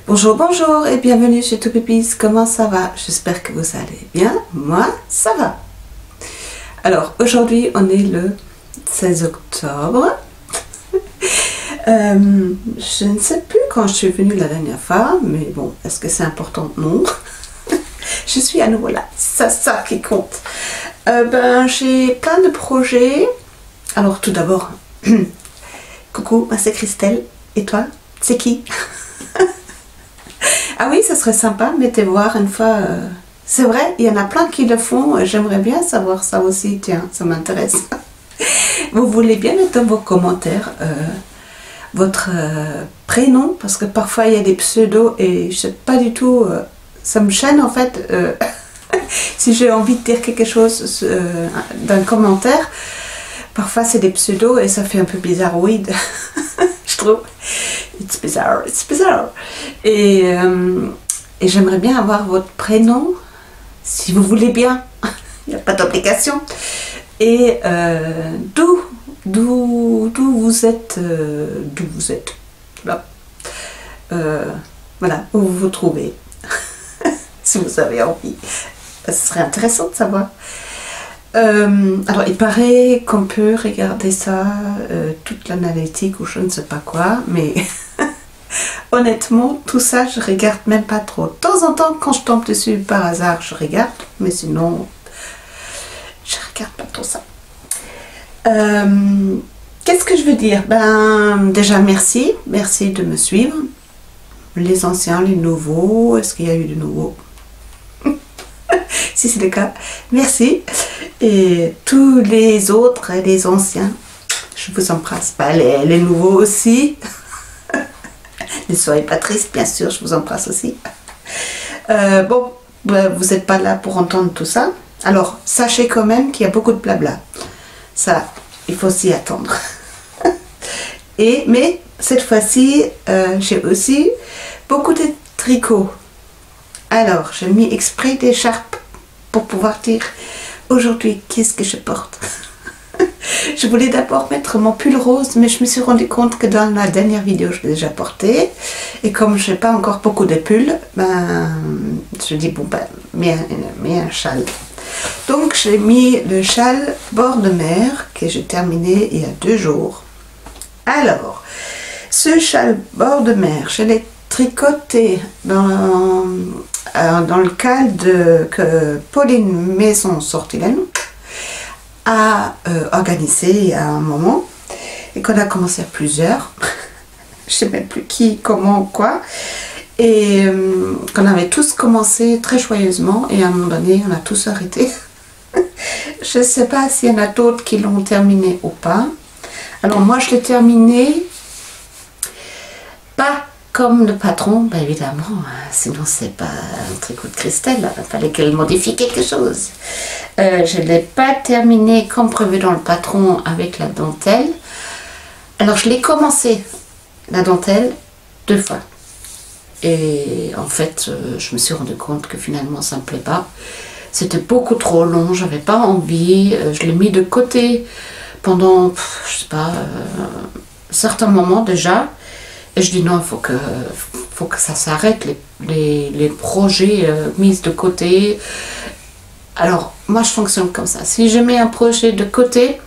Bonjour, bonjour et bienvenue chez Toupépis. Comment ça va? J'espère que vous allez bien. Moi, ça va. Alors, aujourd'hui, on est le 16 octobre. Je ne sais plus quand je suis venue la dernière fois, mais bon, est-ce que c'est important? Non. Je suis à nouveau là. C'est ça qui compte. J'ai plein de projets. Alors, tout d'abord, coucou, moi c'est Christelle. Et toi, c'est qui? Ah oui, ça serait sympa, mettez voir une fois. C'est vrai, il y en a plein qui le font. J'aimerais bien savoir ça aussi. Tiens, ça m'intéresse. Vous voulez bien mettre dans vos commentaires votre prénom, parce que parfois il y a des pseudos et je sais pas du tout. Ça me gêne en fait. Si j'ai envie de dire quelque chose d'un commentaire, parfois c'est des pseudos et ça fait un peu bizarroïde. Je trouve. It's bizarre, it's bizarre. Et j'aimerais bien avoir votre prénom, si vous voulez bien. Il n'y a pas d'obligation. Et d'où vous êtes, là. Voilà, où vous vous trouvez. Si vous avez envie. Ce serait intéressant de savoir. Alors, il paraît qu'on peut regarder ça, toute l'analytique ou je ne sais pas quoi, mais honnêtement, tout ça, je regarde même pas trop. De temps en temps, quand je tombe dessus par hasard, je regarde, mais sinon, je regarde pas trop ça. Qu'est-ce que je veux dire? Déjà, merci de me suivre. Les anciens, les nouveaux, est-ce qu'il y a eu de nouveaux? Si c'est le cas, merci. Et tous les autres, les anciens, je vous embrasse. Les nouveaux aussi. Ne soyez pas tristes, bien sûr, je vous embrasse aussi. Vous n'êtes pas là pour entendre tout ça. Alors, sachez quand même qu'il y a beaucoup de blabla. Ça, il faut s'y attendre. Mais cette fois-ci, j'ai aussi beaucoup de tricots. Alors, j'ai mis exprès d'écharpes pour pouvoir dire aujourd'hui qu'est-ce que je porte. Je voulais d'abord mettre mon pull rose, mais je me suis rendu compte que dans la dernière vidéo je l'ai déjà porté et comme je n'ai pas encore beaucoup de pulls, je dis bon mets un châle. Donc j'ai mis le châle bord de mer que j'ai terminé il y a 2 jours. Alors ce châle bord de mer, je l'ai tricoté dans le cadre que Pauline Maison Sortilène a organisé à un moment et qu'on a commencé à plusieurs. Je sais même plus qui, comment, quoi. Et qu'on avait tous commencé très joyeusement et à un moment donné on a tous arrêté. Je ne sais pas s'il y en a d'autres qui l'ont terminé ou pas. Alors moi je l'ai terminé pas comme le patron, évidemment, sinon c'est pas un tricot de Christelle, il fallait qu'elle modifie quelque chose. Je ne l'ai pas terminé comme prévu dans le patron avec la dentelle. Alors je l'ai commencé, la dentelle, 2 fois. Et en fait, je me suis rendu compte que finalement ça ne me plaît pas. C'était beaucoup trop long, j'avais pas envie, je l'ai mis de côté pendant, je sais pas, certains moments déjà. Et je dis non, il faut que ça s'arrête, les projets mis de côté. Alors, moi je fonctionne comme ça. Si je mets un projet de côté,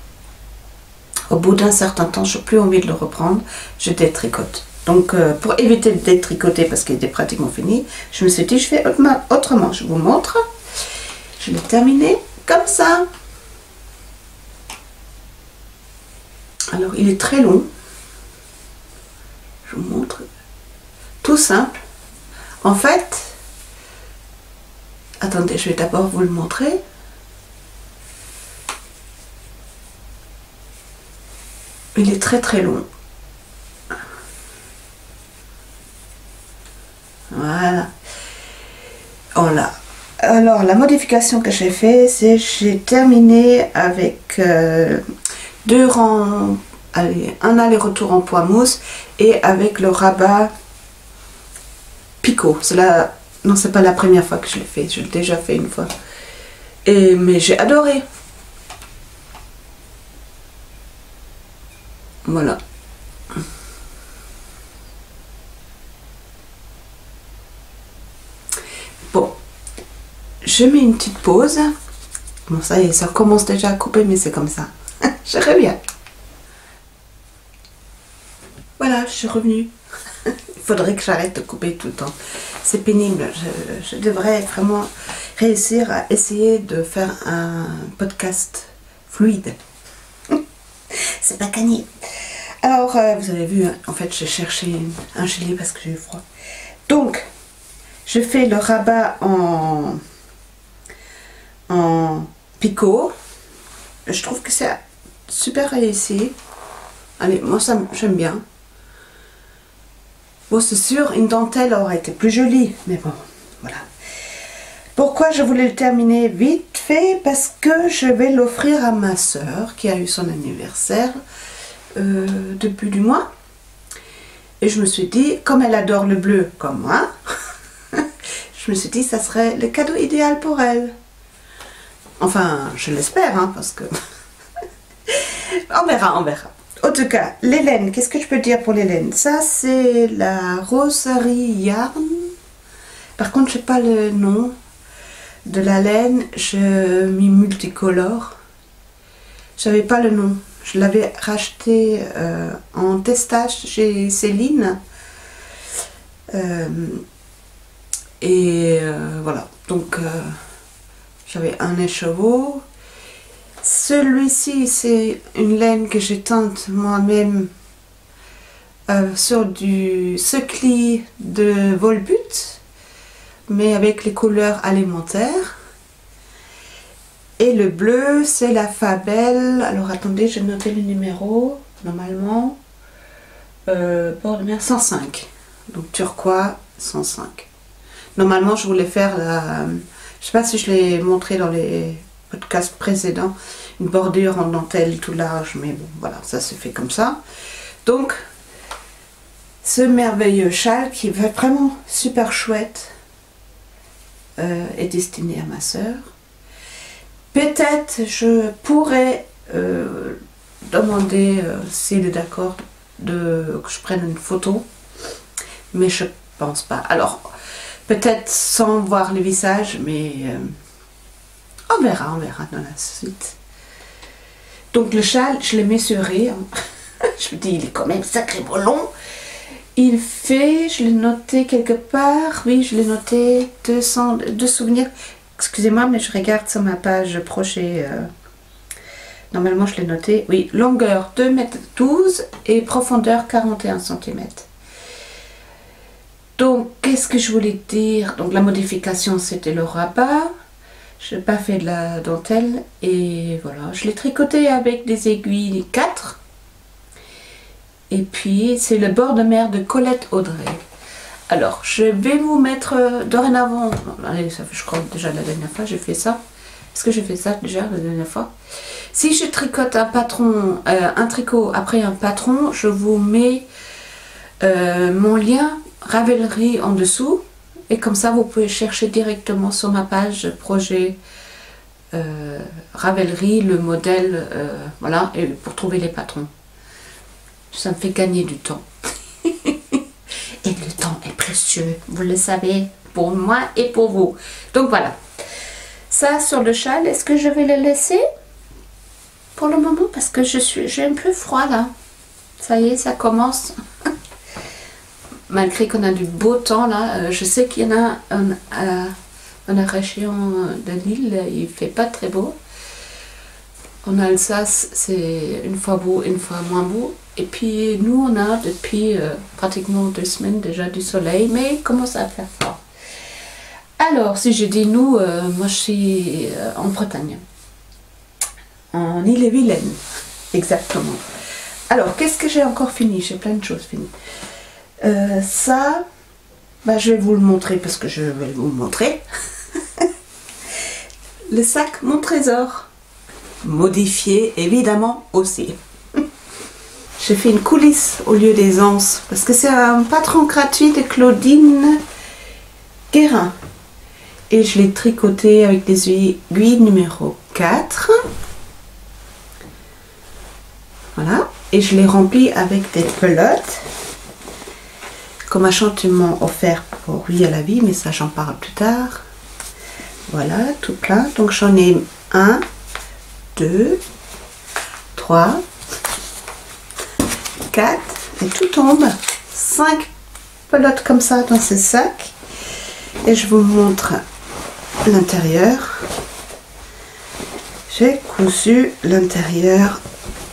au bout d'un certain temps, je n'ai plus envie de le reprendre, je détricote. Donc, pour éviter de détricoter parce qu'il était pratiquement fini, je me suis dit, je fais autrement. Je vous montre. Je l'ai terminé comme ça. Alors, il est très long. Je vous montre. Tout simple. En fait, attendez, je vais d'abord vous le montrer. Il est très très long. Voilà. Voilà. Alors, la modification que j'ai fait, c'est j'ai terminé avec 2 rangs. Allez, un aller-retour en poids mousse et avec le rabat picot. Non, c'est pas la première fois que je l'ai fait, je l'ai déjà fait une fois. Mais j'ai adoré. Voilà. je mets une petite pause. Bon, ça y est, ça commence déjà à couper, mais c'est comme ça. Je reviens. Voilà, je suis revenue. Il faudrait que j'arrête de couper tout le temps. C'est pénible. Je devrais vraiment réussir à essayer de faire un podcast fluide. C'est pas gagné. Alors, vous avez vu, en fait, j'ai cherché un gilet parce que j'ai eu froid. Donc, je fais le rabat en picot. Je trouve que c'est super réussi. Allez, moi, ça j'aime bien. Bon, c'est sûr, une dentelle aurait été plus jolie, mais bon, voilà. Pourquoi je voulais le terminer vite fait? Parce que je vais l'offrir à ma soeur qui a eu son anniversaire début du mois. Et je me suis dit, comme elle adore le bleu comme moi, je me suis dit, ça serait le cadeau idéal pour elle. Enfin, je l'espère, hein, parce que... on verra, on verra. En tout cas, les laines, qu'est-ce que je peux dire pour les laines? Ça, c'est la Roserie Yarn. Par contre, je n'ai pas le nom de la laine. Je mis multicolore. Je n'avais pas le nom. Je l'avais racheté en testage chez Céline. Voilà. Donc, j'avais un écheveau. Celui-ci, c'est une laine que j'ai teinte moi-même sur du secli de Volbut, mais avec les couleurs alimentaires. Et le bleu, c'est la Fabel. Alors attendez, j'ai noté le numéro, normalement. Bord de mer 105. Donc turquoise 105. Normalement, je voulais faire la... Je sais pas si je l'ai montré dans les podcast précédent, une bordure en dentelle tout large, mais bon, voilà, ça se fait comme ça. Donc, ce merveilleux châle qui va vraiment super chouette est destiné à ma soeur. Peut-être je pourrais demander s'il est d'accord que je prenne une photo, mais je pense pas. Alors, peut-être sans voir le visage, mais on verra dans la suite. Donc le châle, je l'ai mesuré. Je me dis, il est quand même sacrément long. Il fait, je l'ai noté quelque part. Oui, je l'ai noté 2 souvenirs. Excusez-moi, mais je regarde sur ma page Crochet. Normalement, je l'ai noté. Oui, longueur 2,12 m et profondeur 41 cm. Donc, qu'est-ce que je voulais dire? Donc, la modification, c'était le rabat. Je n'ai pas fait de la dentelle. Et voilà, je l'ai tricoté avec des aiguilles 4. Et puis, c'est le bord de mer de Colette Audrey. Alors, je vais vous mettre dorénavant... Allez, ça fait, je crois, déjà la dernière fois, j'ai fait ça. Est-ce que j'ai fait ça déjà la dernière fois? Si je tricote un patron, un tricot après un patron, je vous mets mon lien Ravelry en dessous. Et comme ça, vous pouvez chercher directement sur ma page projet Ravelry, le modèle, voilà, et pour trouver les patrons. Ça me fait gagner du temps. Et le temps est précieux, vous le savez, pour moi et pour vous. Donc voilà. Ça sur le châle, est-ce que je vais le laisser pour le moment? Parce que j'ai un peu froid là. Ça y est, ça commence. Malgré qu'on a du beau temps là, je sais qu'il y en a dans la région de Lille, il fait pas très beau. En Alsace, c'est une fois beau, une fois moins beau. Et puis nous, on a depuis pratiquement 2 semaines déjà du soleil, mais il commence à faire froid. Alors, si je dis nous, moi je suis en Bretagne, en Ille-et-Vilaine, exactement. Alors, qu'est-ce que j'ai encore fini? J'ai plein de choses finies. Ça, bah, je vais vous le montrer parce que je vais vous le montrer. Le sac Mon Trésor, modifié évidemment aussi. J'ai fait une coulisse au lieu des anses parce que c'est un patron gratuit de Claudine Guérin. Et je l'ai tricoté avec des aiguilles numéro 4. Voilà. Et je l'ai rempli avec des pelotes. Comme machin, tu m'as offert pour Oui à la vie, mais ça j'en parle plus tard. Voilà, tout plein. Donc j'en ai 1, 2, 3, 4 et tout tombe. 5 pelotes comme ça dans ce sac. Et je vous montre l'intérieur. J'ai cousu l'intérieur.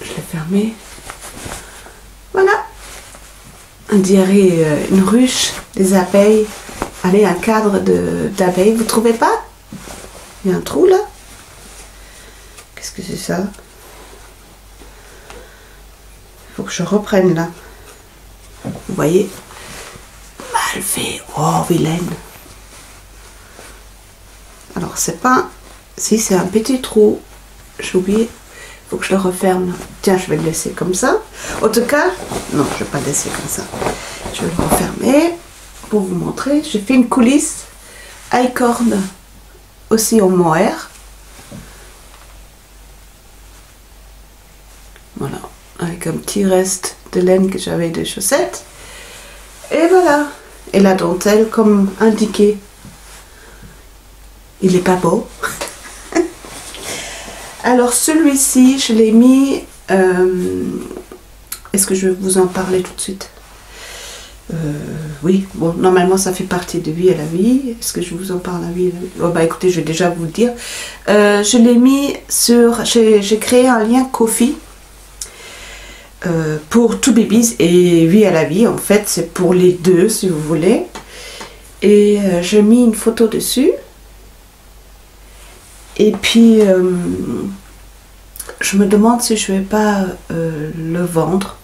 Je l'ai fermé. Voilà. On dirait une ruche des abeilles. Allez, un cadre d'abeilles. Vous trouvez pas? Il y a un trou là. Qu'est-ce que c'est ça? Il faut que je reprenne là. Vous voyez? Mal fait. Oh, vilaine. Alors, c'est pas... Si, c'est un petit trou. J'ai oublié. Il faut que je le referme. Tiens, je vais le laisser comme ça. En tout cas, non, je ne vais pas le laisser comme ça. Je vais le refermer pour vous montrer. J'ai fait une coulisse I-cord aussi en mohair. Voilà, avec un petit reste de laine que j'avais des chaussettes. Et voilà. Et la dentelle comme indiqué. Il n'est pas beau. Alors celui-ci, je l'ai mis... Est-ce que je vais vous en parler tout de suite? Oui, bon, normalement ça fait partie de Vie à la Vie. Est-ce que je vous en parle à Vie à la Vie? Oh, bah écoutez, je vais déjà vous le dire. Je l'ai mis sur... J'ai créé un lien Ko-fi pour Two Babies et Vie à la Vie. En fait, c'est pour les deux, si vous voulez. Et j'ai mis une photo dessus. Et puis, je me demande si je vais pas le vendre.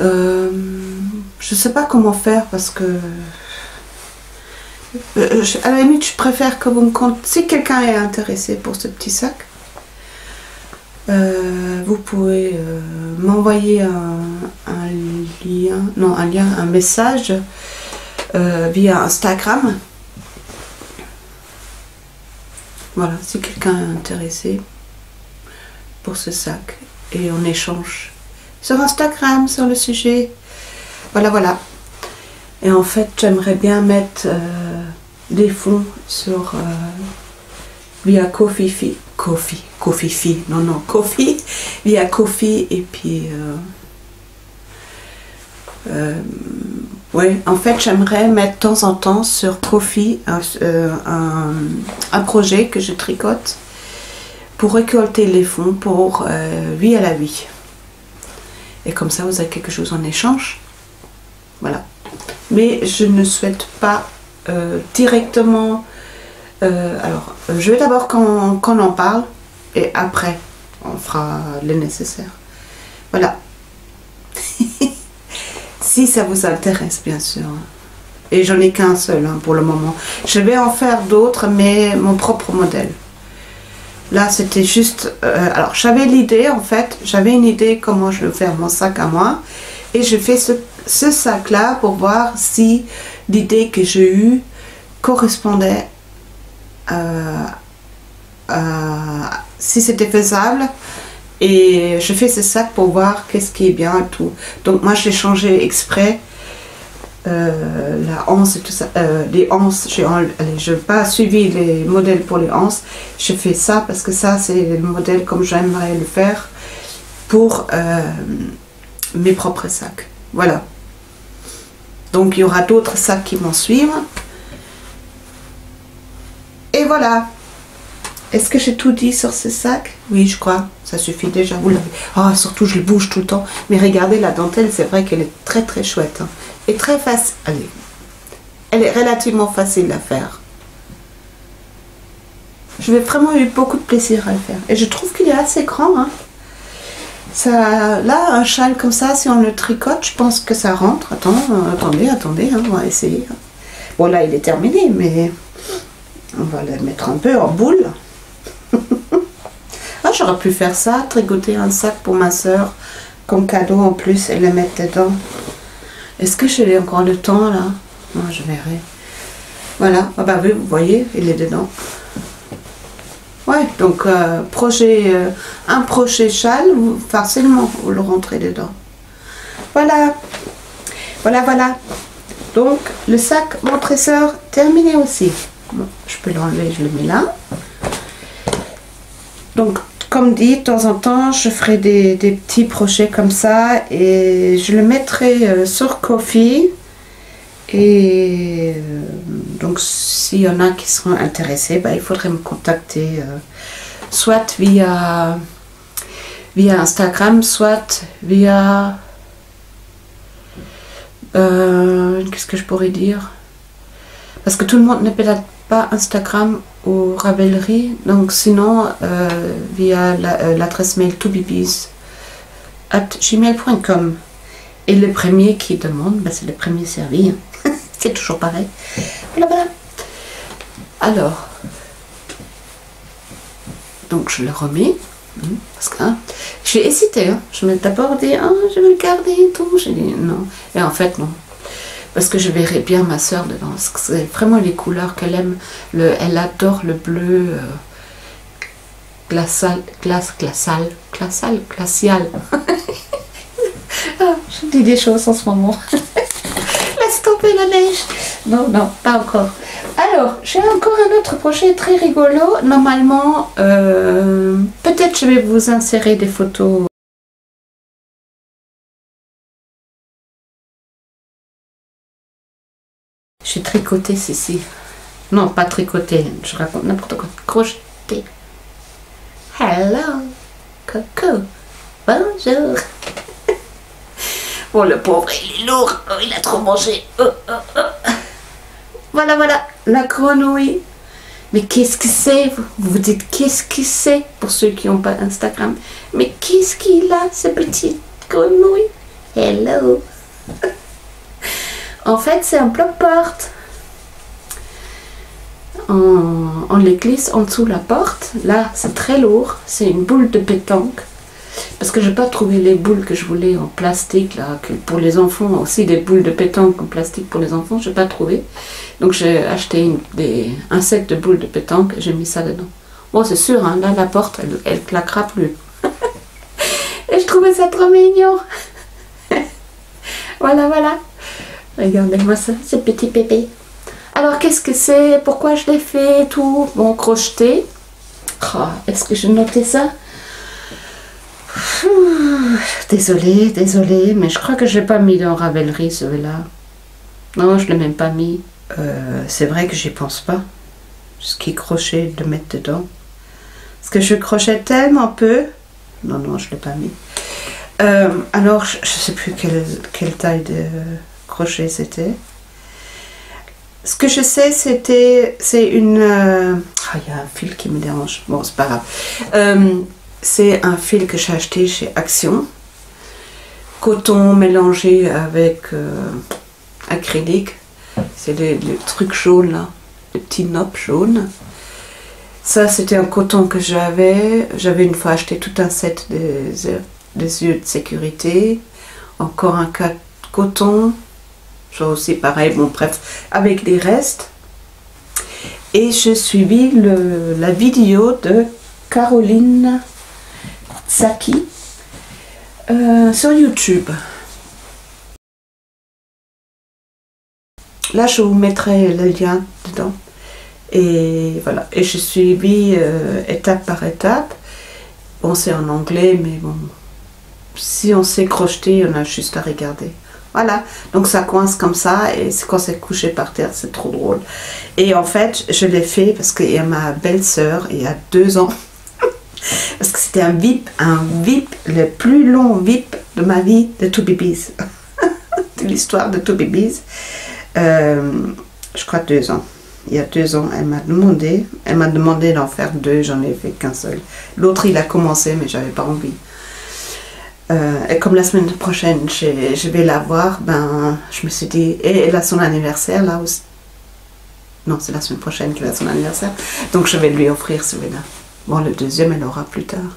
Je sais pas comment faire parce que à la limite je préfère que vous me contactez. Si quelqu'un est intéressé pour ce petit sac, vous pouvez m'envoyer un lien, non un lien, un message via Instagram. Voilà, si quelqu'un est intéressé pour ce sac et on échange sur Instagram sur le sujet. Voilà, voilà. Et en fait, j'aimerais bien mettre des fonds sur via Ko-fi, non, Ko-fi, via Ko-fi et puis ouais, en fait, j'aimerais mettre de temps en temps sur Ko-fi un projet que je tricote pour récolter les fonds pour Vie à la Vie. Et comme ça, vous avez quelque chose en échange. Voilà. Mais je ne souhaite pas directement... alors, je vais d'abord qu'on en parle et après, on fera le nécessaire. Voilà. Si ça vous intéresse, bien sûr. Et j'en ai qu'un seul hein, pour le moment. Je vais en faire d'autres, mais mon propre modèle. Là, c'était juste... alors, j'avais l'idée, en fait. J'avais une idée comment je vais faire mon sac à moi. Et je fais ce sac-là pour voir si l'idée que j'ai eue correspondait si c'était faisable. Et je fais ce sac pour voir qu'est-ce qui est bien et tout. Donc, moi, j'ai changé exprès la anse et tout ça, les anses, je n'ai pas suivi les modèles pour les anses, je fais ça parce que ça c'est le modèle comme j'aimerais le faire pour mes propres sacs. Voilà. Donc il y aura d'autres sacs qui vont suivre. Et voilà. Est-ce que j'ai tout dit sur ce sac? Oui, je crois. Ça suffit déjà. Vous l'avez. Ah, surtout je le bouge tout le temps. Mais regardez la dentelle, c'est vrai qu'elle est très très chouette. Hein. Et très facile. Allez. Elle est relativement facile à faire. J'ai vraiment eu beaucoup de plaisir à le faire. Et je trouve qu'il est assez grand. Hein. Ça, là, un châle comme ça, si on le tricote, je pense que ça rentre. Attendez, hein, on va essayer. Bon, là, il est terminé, mais on va le mettre un peu en boule. Ah, j'aurais pu faire ça, tricoter un sac pour ma soeur comme cadeau en plus et le mettre dedans. Est-ce que j'ai encore le temps là? Non, je verrai. Voilà, ah bah oui, vous voyez, il est dedans. Ouais, donc un projet châle, facilement vous le rentrez dedans. Voilà, voilà, voilà. Donc le sac mon trésor terminé aussi. Bon, je peux l'enlever, je le mets là. Donc comme dit, de temps en temps je ferai des petits projets comme ça et je le mettrai sur Ko-fi. Et donc s'il y en a qui seront intéressés, il faudrait me contacter soit via Instagram, soit via qu'est-ce que je pourrais dire, parce que tout le monde ne peut-être pas Instagram ou Ravelry, donc sinon via l'adresse mail tobebees@gmail.com. et le premier qui demande, c'est le premier servi. C'est toujours pareil. Voilà. Alors, donc je le remets. Parce que j'ai hésité. Je m'ai d'abord dit, je vais le garder et tout. J'ai dit non. Et en fait, non. Parce que je verrais bien ma soeur dedans. C'est vraiment les couleurs qu'elle aime. Elle adore le bleu glacial. Je dis des choses en ce moment. Laisse tomber la neige. Non, pas encore. Alors, j'ai encore un autre projet très rigolo. Normalement, peut-être je vais vous insérer des photos. J'ai tricoté ceci. Non, pas tricoté. Je raconte n'importe quoi. Crocheté. Hello. Coucou. Bonjour. Bon, le pauvre, il est lourd. Oh, il a trop mangé. Voilà, la grenouille. Mais qu'est-ce que c'est? Vous vous dites qu'est-ce que c'est pour ceux qui n'ont pas Instagram. Mais qu'est-ce qu'il a, ce petit grenouille? Hello. En fait, c'est un bloc-porte. On les glisse en dessous de la porte. Là, c'est très lourd. C'est une boule de pétanque. Parce que je n'ai pas trouvé les boules que je voulais en plastique, là, que pour les enfants, aussi des boules de pétanque en plastique pour les enfants, je n'ai pas trouvé. Donc j'ai acheté un set de boules de pétanque et j'ai mis ça dedans. Bon, c'est sûr, hein, là la porte, elle claquera plus. Et je trouvais ça trop mignon. Voilà. Regardez-moi ça, ce petit bébé. Alors qu'est-ce que c'est? Pourquoi je l'ai fait? Tout bon, crocheté. Oh, est-ce que je notais ça? Désolée, mais je crois que je n'ai pas mis dans Ravelry celui-là. Non, je ne l'ai même pas mis. C'est vrai que j'y pense pas. Ce qui est crochet, de mettre dedans. Parce que je crochais tellement peu. Non, je ne l'ai pas mis. Alors, je ne sais plus quelle taille de crochet c'était. Ce que je sais, c'est une... il y a un fil qui me dérange. Bon, c'est pas grave. C'est un fil que j'ai acheté chez Action. Coton mélangé avec acrylique. C'est les trucs jaunes là. Les petits noppes jaunes. Ça, c'était un coton que j'avais. J'avais une fois acheté tout un set des yeux de sécurité. Encore un coton. J'ai aussi pareil. Bon, bref. Avec des restes. Et je suivis la vidéo de Caroline Saki sur YouTube. Là, je vous mettrai le lien dedans. Et voilà. Et je suivis étape par étape. Bon, c'est en anglais, mais bon. Si on sait crocheter, on a juste à regarder. Voilà. Donc ça coince comme ça. Et quand c'est couché par terre, c'est trop drôle. Et en fait, je l'ai fait parce qu'il y a ma belle-sœur, il y a 2 ans. Parce que c'était un VIP, le plus long VIP de ma vie de tobebees. De l'histoire de tobebees. Je crois 2 ans. Il y a 2 ans, elle m'a demandé d'en faire 2, j'en ai fait qu'un seul. L'autre, il a commencé, mais j'avais pas envie. Et comme la semaine prochaine, je vais la voir, je me suis dit, et elle a son anniversaire là aussi. Non, c'est la semaine prochaine qu'elle a son anniversaire. Donc je vais lui offrir celui-là. Bon, le deuxième, elle aura plus tard.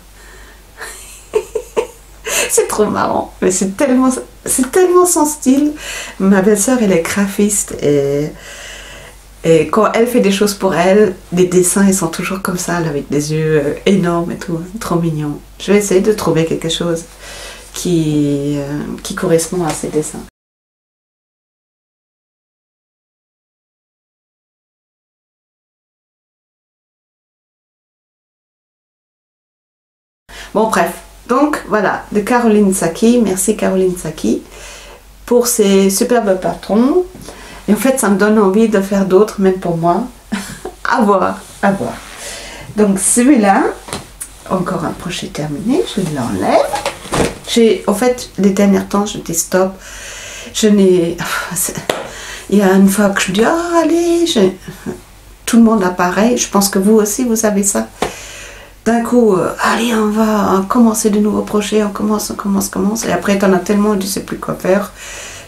C'est trop marrant. Mais c'est tellement son style. Ma belle-sœur, elle est graphiste. Et quand elle fait des choses pour elle, les dessins, ils sont toujours comme ça, avec des yeux énormes et tout. Trop mignon. Je vais essayer de trouver quelque chose qui correspond à ces dessins. Bon, bref. Donc, voilà, de Caroline Saki. Merci Caroline Saki pour ces superbes patrons. Et en fait, ça me donne envie de faire d'autres, même pour moi. À voir, à voir. Donc, celui-là, encore un crochet terminé, je l'enlève. En fait, les derniers temps, je dis stop. Il y a une fois que je dis, oh, allez, tout le monde a pareil. Je pense que vous aussi, vous avez ça. D'un coup, allez, on va commencer de nouveaux projets, on commence. Et après, t'en as tellement, tu sais plus quoi faire.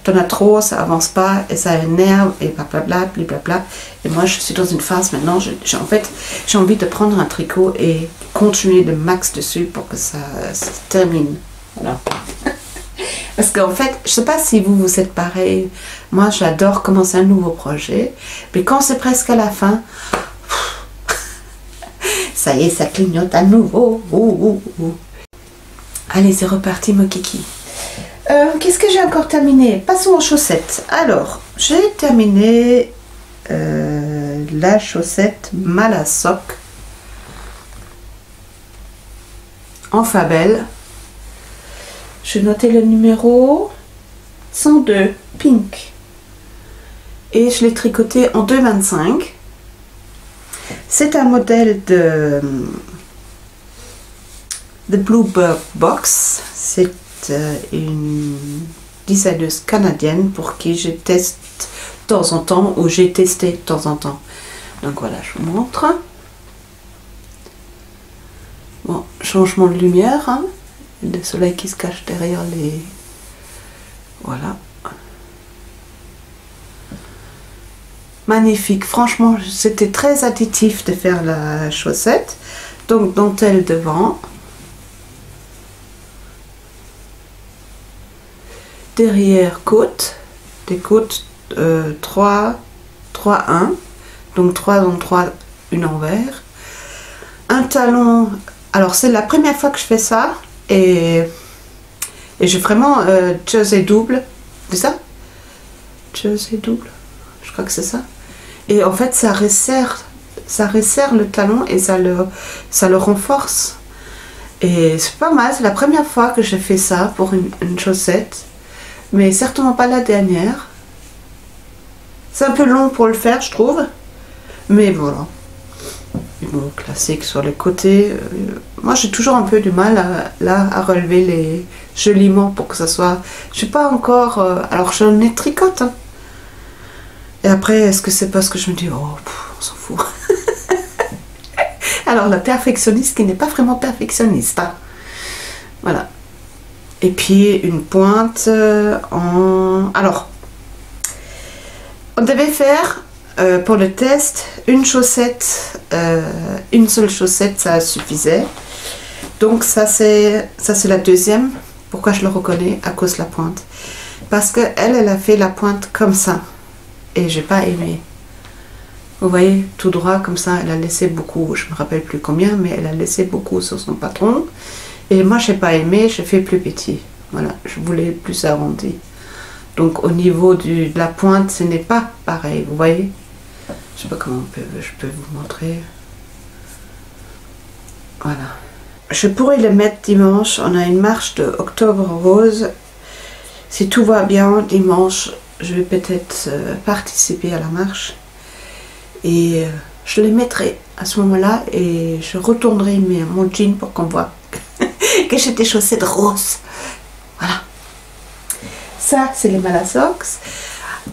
T'en as trop, ça avance pas, et ça énerve, et blablabla, blablabla. Et moi, je suis dans une phase maintenant, en fait, j'ai envie de prendre un tricot et continuer le max dessus pour que ça se termine. Voilà. Parce qu'en fait, je sais pas si vous êtes pareil. Moi, j'adore commencer un nouveau projet, mais quand c'est presque à la fin, ça y est, ça clignote à nouveau. Allez, c'est reparti, mon kiki. Qu'est-ce que j'ai encore terminé? Passons aux chaussettes. Alors, j'ai terminé la chaussette Malasoc en Fabel. Je notais le numéro 102, pink. Et je l'ai tricoté en 2,25. C'est un modèle de Bluebird Box. C'est une designeuse canadienne pour qui je teste de temps en temps, ou j'ai testé de temps en temps. Donc voilà, je vous montre. Bon, changement de lumière, hein. Le soleil qui se cache derrière les... Voilà. Magnifique, franchement, c'était très additif de faire la chaussette. Donc, dentelle devant. Derrière, côte. Des côtes 3, 3, 1. Donc 3 dans 3, une envers. Un talon. Alors, c'est la première fois que je fais ça. Et j'ai vraiment jersey double. C'est ça? Jersey double. Je crois que c'est ça. Et en fait, ça resserre le talon et ça le renforce. Et c'est pas mal, c'est la première fois que j'ai fait ça pour une chaussette. Mais certainement pas la dernière. C'est un peu long pour le faire, je trouve. Mais voilà. Bon, classique sur les côtés. Moi, j'ai toujours un peu du mal à relever les joliment pour que ça soit... Je sais pas encore... alors, j'en ai tricote, hein. Et après, est-ce que c'est parce que je me dis, oh, on s'en fout. Alors, la perfectionniste qui n'est pas vraiment perfectionniste, hein. Voilà. Et puis, une pointe en... Alors, on devait faire, pour le test, une chaussette, une seule chaussette, ça suffisait. Donc, ça c'est la deuxième. Pourquoi je le reconnais? À cause de la pointe. Parce qu'elle a fait la pointe comme ça. Et j'ai pas aimé. Vous voyez, tout droit comme ça, elle a laissé beaucoup, je me rappelle plus combien, mais elle a laissé beaucoup sur son patron. Et moi, j'ai pas aimé, j'ai fait plus petit. Voilà, je voulais plus arrondi. Donc au niveau de la pointe, ce n'est pas pareil, vous voyez. Je sais pas comment je peux vous montrer. Voilà. Je pourrais le mettre dimanche, on a une marche de Octobre Rose. Si tout va bien, dimanche, je vais peut-être participer à la marche. Et je les mettrai à ce moment-là et je retournerai mon jean pour qu'on voit que j'ai des chaussettes roses. Voilà. Ça, c'est les Malasoc.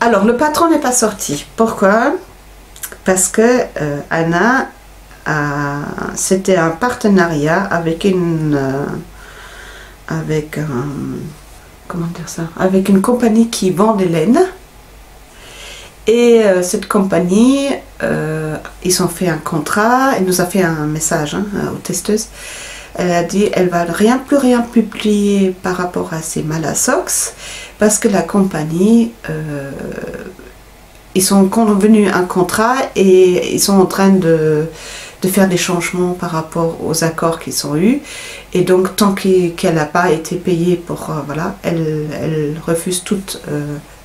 Alors, le patron n'est pas sorti. Pourquoi? Parce que Anna, c'était un partenariat avec comment dire ça? Avec une compagnie qui vend des laines. Et cette compagnie, ils ont fait un contrat, elle nous a fait un message, hein, aux testeuses. Elle a dit elle va plus rien publier par rapport à ces Malasoc parce que la compagnie, ils sont convenus un contrat et ils sont en train de faire des changements par rapport aux accords qu'ils ont eus. Et donc tant qu'elle n'a pas été payée pour, voilà, elle refuse toute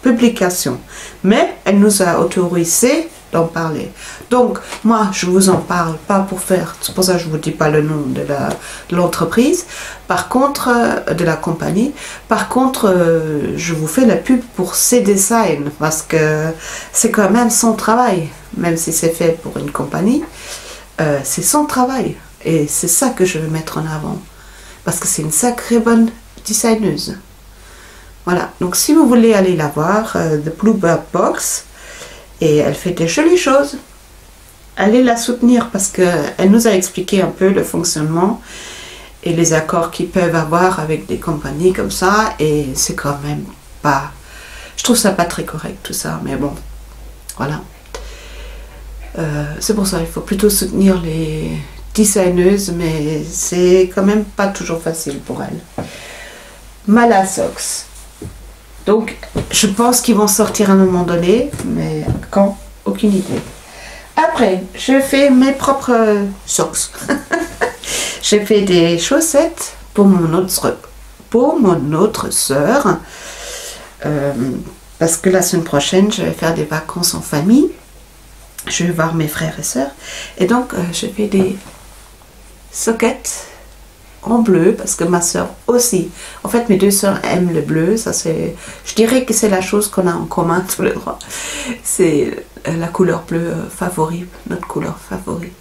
publication. Mais elle nous a autorisé d'en parler. Donc, moi, je vous en parle pas pour faire... C'est pour ça que je vous dis pas le nom de l'entreprise. Par contre, de la compagnie. Par contre, je vous fais la pub pour C-Design. Parce que c'est quand même son travail. Même si c'est fait pour une compagnie. C'est son travail. Et c'est ça que je veux mettre en avant. Parce que c'est une sacrée bonne designeuse. Voilà. Donc, si vous voulez aller la voir, The Bluebird Box... Et elle fait des jolies choses. Allez la soutenir parce qu'elle nous a expliqué un peu le fonctionnement et les accords qu'ils peuvent avoir avec des compagnies comme ça. Et c'est quand même pas... Je trouve ça pas très correct tout ça, mais bon, voilà. C'est pour ça qu'il faut plutôt soutenir les designeuses, mais c'est quand même pas toujours facile pour elles. Malasox. Donc, je pense qu'ils vont sortir à un moment donné, mais quand? Aucune idée. Après, je fais mes propres socks. J'ai fait des chaussettes pour mon autre sœur. Parce que la semaine prochaine, je vais faire des vacances en famille. Je vais voir mes frères et sœurs. Et donc, je fais des sockets en bleu parce que ma soeur aussi. En fait, mes deux soeurs aiment le bleu. Ça, c'est, je dirais que c'est la chose qu'on a en commun tous les trois. C'est la couleur bleue favorite, notre couleur favorite.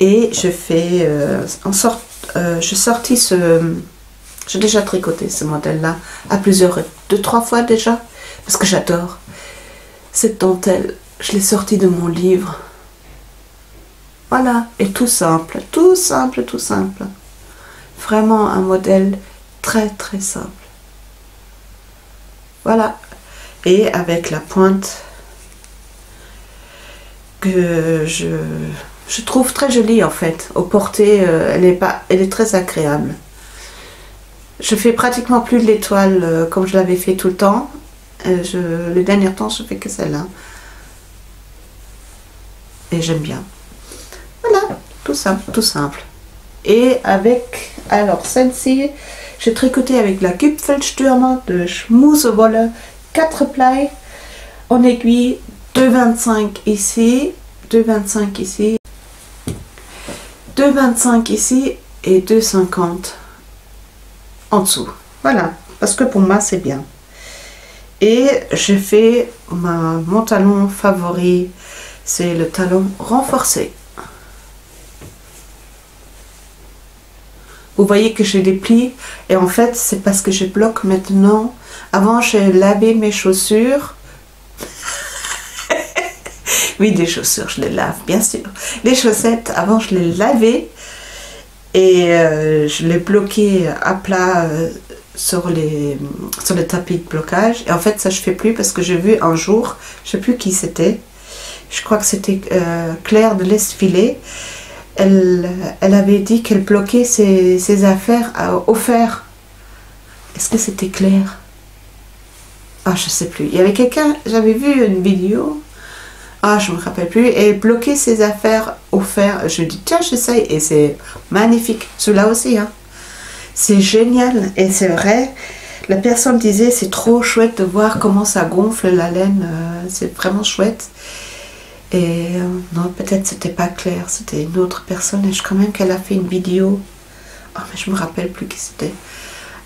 Et je fais je sortis ce... J'ai déjà tricoté ce modèle-là à plusieurs, 2-3 fois déjà, parce que j'adore cette dentelle. Je l'ai sorti de mon livre. Voilà, et tout simple, tout simple, tout simple. Vraiment un modèle très très simple. Voilà. Et avec la pointe que je trouve très jolie en fait. Au porté, elle est très agréable. Je fais pratiquement plus de l'étoile comme je l'avais fait tout le temps. Les derniers temps, je fais que celle-là. Et j'aime bien. Voilà, tout simple, tout simple. Et avec, alors celle-ci, j'ai tricoté avec la Gipfelstürmer de Schmusewolle 4 plis en aiguille, 2,25 ici, 2,25 ici, 2,25 ici et 2,50 en dessous. Voilà, parce que pour moi c'est bien. Et j'ai fait mon talon favori, c'est le talon renforcé. Vous voyez que j'ai des plis et en fait c'est parce que je bloque maintenant. Avant j'ai lavé mes chaussures. Oui, des chaussures je les lave bien sûr. Les chaussettes avant je les lavais et je les bloquais à plat sur le tapis de blocage. Et en fait ça je fais plus parce que j'ai vu un jour, je sais plus qui c'était. Je crois que c'était Claire de l'Estfilet. Elle avait dit qu'elle bloquait ses affaires au fer. Est-ce que c'était Claire? Ah, je sais plus. Il y avait quelqu'un, j'avais vu une vidéo. Ah, je me rappelle plus. Et elle bloquait ses affaires au fer. Je dis, tiens, j'essaye. Et c'est magnifique. Celui-là aussi, hein. C'est génial. Et c'est vrai. La personne disait, c'est trop chouette de voir comment ça gonfle la laine. C'est vraiment chouette. Et non, peut-être c'était pas Claire, c'était une autre personne. Et je crois même qu'elle a fait une vidéo. Oh, mais je me rappelle plus qui c'était.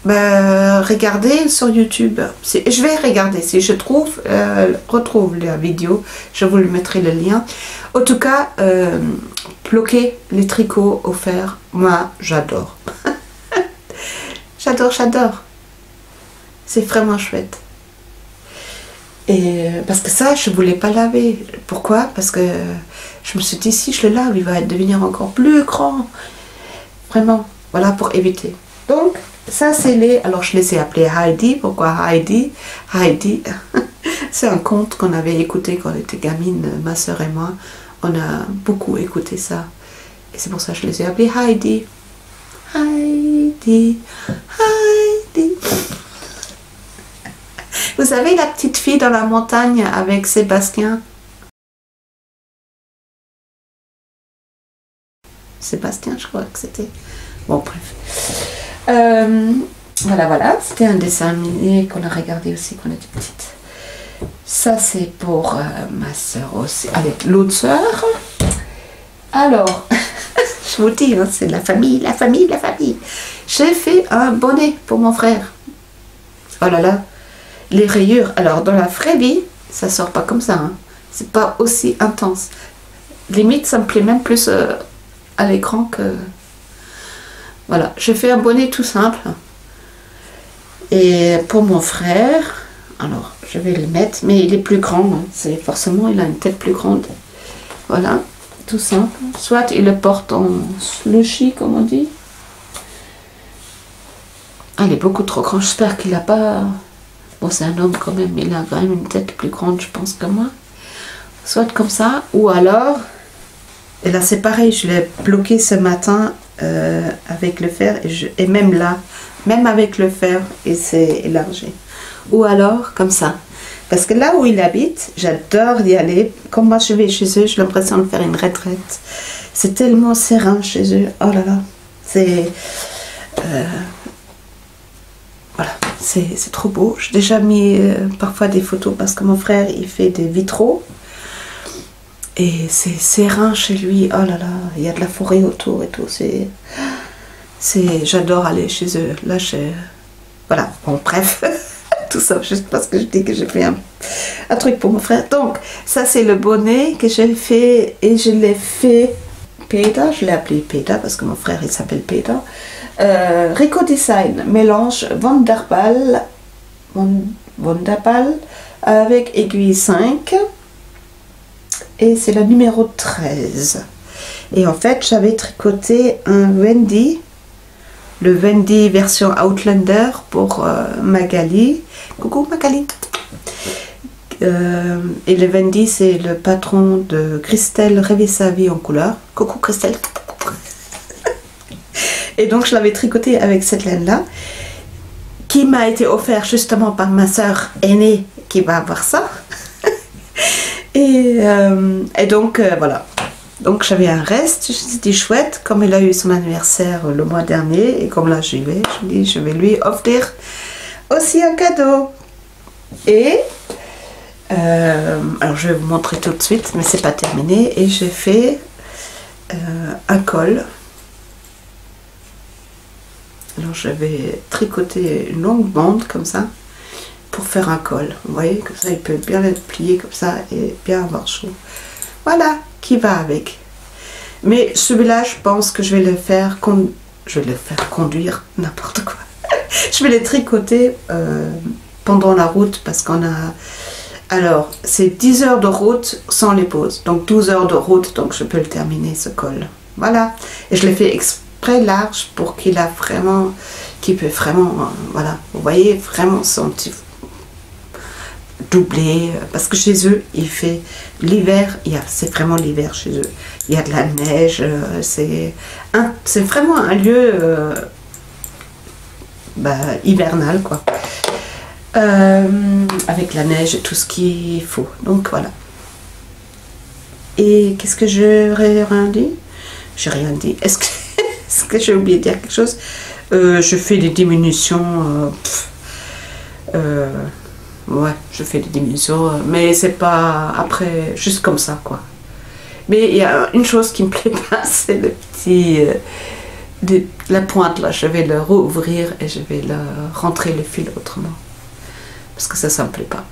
Ben, regardez sur YouTube. Je vais regarder. Si je retrouve la vidéo, je vous le mettrai le lien. En tout cas, bloquer les tricots au fer, moi j'adore. J'adore, j'adore. C'est vraiment chouette. Et parce que ça, je ne voulais pas laver. Pourquoi? Parce que je me suis dit, si je le lave, il va devenir encore plus grand. Vraiment, voilà, pour éviter. Donc, ça, c'est les... Alors, je les ai appelés Heidi. Pourquoi Heidi? Heidi, c'est un conte qu'on avait écouté quand on était gamine, ma soeur et moi. On a beaucoup écouté ça. Et c'est pour ça que je les ai appelés Heidi. Heidi, Heidi. Vous savez la petite fille dans la montagne avec Sébastien? Sébastien, je crois que c'était. Bon, bref. Voilà, voilà. C'était un dessin animé qu'on a regardé aussi quand on était petite. Ça c'est pour ma soeur aussi. Allez, l'autre soeur. Alors, je vous dis, hein, c'est la famille, la famille, la famille. J'ai fait un bonnet pour mon frère. Oh là là, les rayures. Alors, dans la vraie vie, ça sort pas comme ça. Hein. C'est pas aussi intense. Limite, ça me plaît même plus à l'écran que... Voilà, j'ai fait un bonnet tout simple. Et pour mon frère, alors, je vais le mettre, mais il est plus grand. Hein. C'est forcément, il a une tête plus grande. Voilà. Tout simple. Soit il le porte en slushy, comme on dit. Ah, il est beaucoup trop grand. J'espère qu'il n'a pas... Bon, c'est un homme quand même. Il a quand même une tête plus grande, je pense, que moi. Soit comme ça. Ou alors... Et là, c'est pareil. Je l'ai bloqué ce matin avec le fer. Et même là, même avec le fer, il s'est élargi. Ou alors, comme ça. Parce que là où il habite, j'adore y aller. Quand moi je vais chez eux, j'ai l'impression de faire une retraite. C'est tellement serein chez eux. Oh là là. C'est... voilà. C'est trop beau. J'ai déjà mis parfois des photos parce que mon frère, il fait des vitraux. Et c'est serein chez lui. Oh là là. Il y a de la forêt autour et tout. J'adore aller chez eux. Là, voilà. Bon, bref. Tout ça, juste parce que je dis que j'ai fait un truc pour mon frère. Donc, ça c'est le bonnet que j'ai fait et je l'ai fait Peter, je l'ai appelé Peter parce que mon frère il s'appelle Peter. Rico Design, mélange Wonderball avec aiguille 5 et c'est le numéro 13. Et en fait, j'avais tricoté un Wendy. Le Wendy version Outlander pour Magali. Coucou Magali. Et le Wendy, c'est le patron de Christelle Rêver sa vie en couleur. Coucou Christelle. Et donc, je l'avais tricoté avec cette laine-là, qui m'a été offert justement par ma soeur aînée, qui va avoir ça. et donc, voilà. Donc j'avais un reste, c'était chouette, comme il a eu son anniversaire le mois dernier, et comme là j'y vais, je me dis je vais lui offrir aussi un cadeau. Et, alors je vais vous montrer tout de suite, mais c'est pas terminé, et j'ai fait un col. Alors je vais tricoter une longue bande comme ça, pour faire un col. Vous voyez, comme ça il peut bien être plié comme ça, et bien avoir chaud. Voilà, qui va avec. Mais celui-là, je pense que je vais le faire conduire, n'importe quoi. Je vais les tricoter pendant la route parce qu'on a... Alors, c'est 10 heures de route sans les pauses. Donc 12 heures de route, donc je peux le terminer ce col. Voilà. Et je l'ai fait exprès large pour qu'il peut vraiment, voilà, vous voyez, vraiment son petit doublé, parce que chez eux il fait l'hiver, c'est vraiment l'hiver chez eux, il y a de la neige, c'est vraiment un lieu hivernal quoi, avec la neige et tout ce qu'il faut, donc voilà. Et qu'est-ce que j'aurais rien dit? J'ai rien dit. Est-ce que j'ai oublié de dire quelque chose? Je fais des diminutions, ouais, je fais des diminutions, mais c'est pas après, juste comme ça, quoi. Mais il y a une chose qui me plaît pas, c'est le petit... la pointe, là, je vais le rouvrir et je vais rentrer le fil autrement. Parce que ça me plaît pas.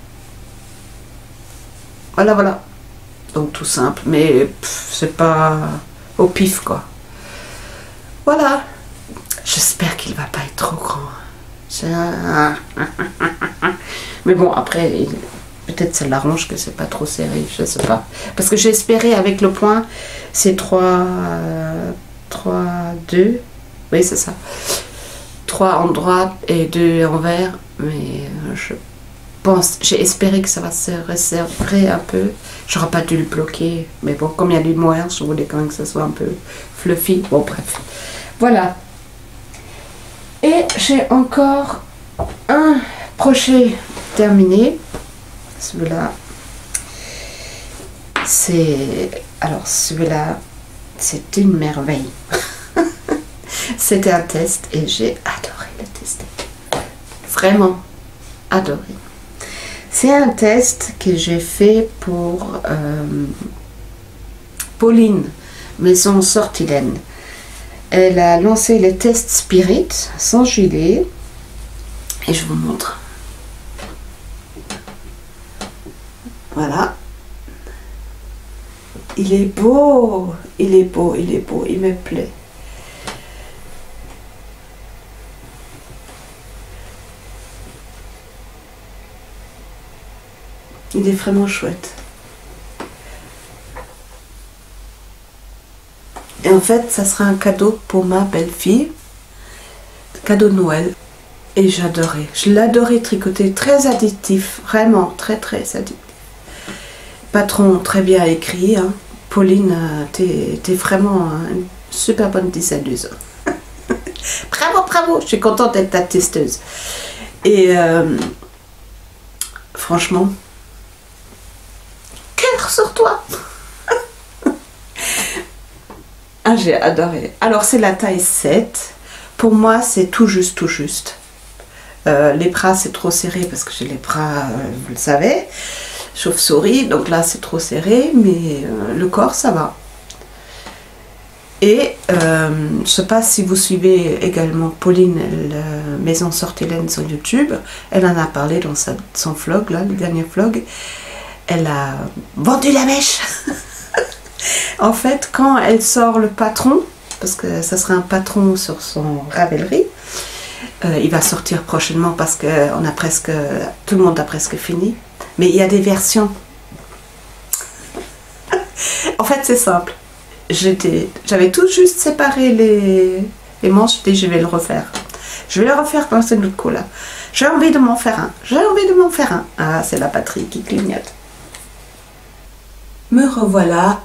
Voilà, voilà. Donc tout simple, mais c'est pas au pif, quoi. Voilà. J'espère qu'il va pas être trop grand. Mais bon, après, peut-être ça l'arrange que c'est pas trop serré, je sais pas. Parce que j'ai espéré avec le point, c'est 3, 2, oui c'est ça. 3 en droite et 2 envers, mais je pense, j'ai espéré que ça va se resserrer un peu. J'aurais pas dû le bloquer, mais bon, comme il y a du moire, je voulais quand même que ça soit un peu fluffy. Bon, bref. Voilà. Et j'ai encore un crochet terminé. Celui-là, c'est... Alors, celui-là, c'est une merveille. C'était un test et j'ai adoré le tester. Vraiment adoré. C'est un test que j'ai fait pour Pauline, Maison Sortilène. Elle a lancé le test Spirit sans gilet. Et je vous montre. Voilà. Il est beau. Il est beau, il est beau. Il me plaît. Il est vraiment chouette. Et en fait, ça sera un cadeau pour ma belle-fille. Cadeau de Noël. Et j'adorais. Je l'adorais tricoter. Très addictif. Vraiment, très très addictif. Patron très bien écrit. Hein. Pauline, t'es vraiment une super bonne designeuse. Bravo, bravo. Je suis contente d'être ta testeuse. Et franchement, cœur sur toi. Ah, j'ai adoré. Alors, c'est la taille 7. Pour moi, c'est tout juste, tout juste. Les bras, c'est trop serré parce que j'ai les bras, vous le savez, chauve-souris. Donc là, c'est trop serré, mais le corps, ça va. Et je ne sais pas si vous suivez également Pauline, Maison Sortilène sur YouTube. Elle en a parlé dans son vlog, là, le dernier vlog. Elle a vendu la mèche. En fait, quand elle sort le patron, parce que ça sera un patron sur son Ravelry, il va sortir prochainement parce que tout le monde a presque fini. Mais il y a des versions. En fait, c'est simple. J'avais tout juste séparé les manches. Je dis, je vais le refaire. Je vais le refaire dans ce autre coup là. J'ai envie de m'en faire un. J'ai envie de m'en faire un. Ah, c'est la batterie qui clignote. Me revoilà.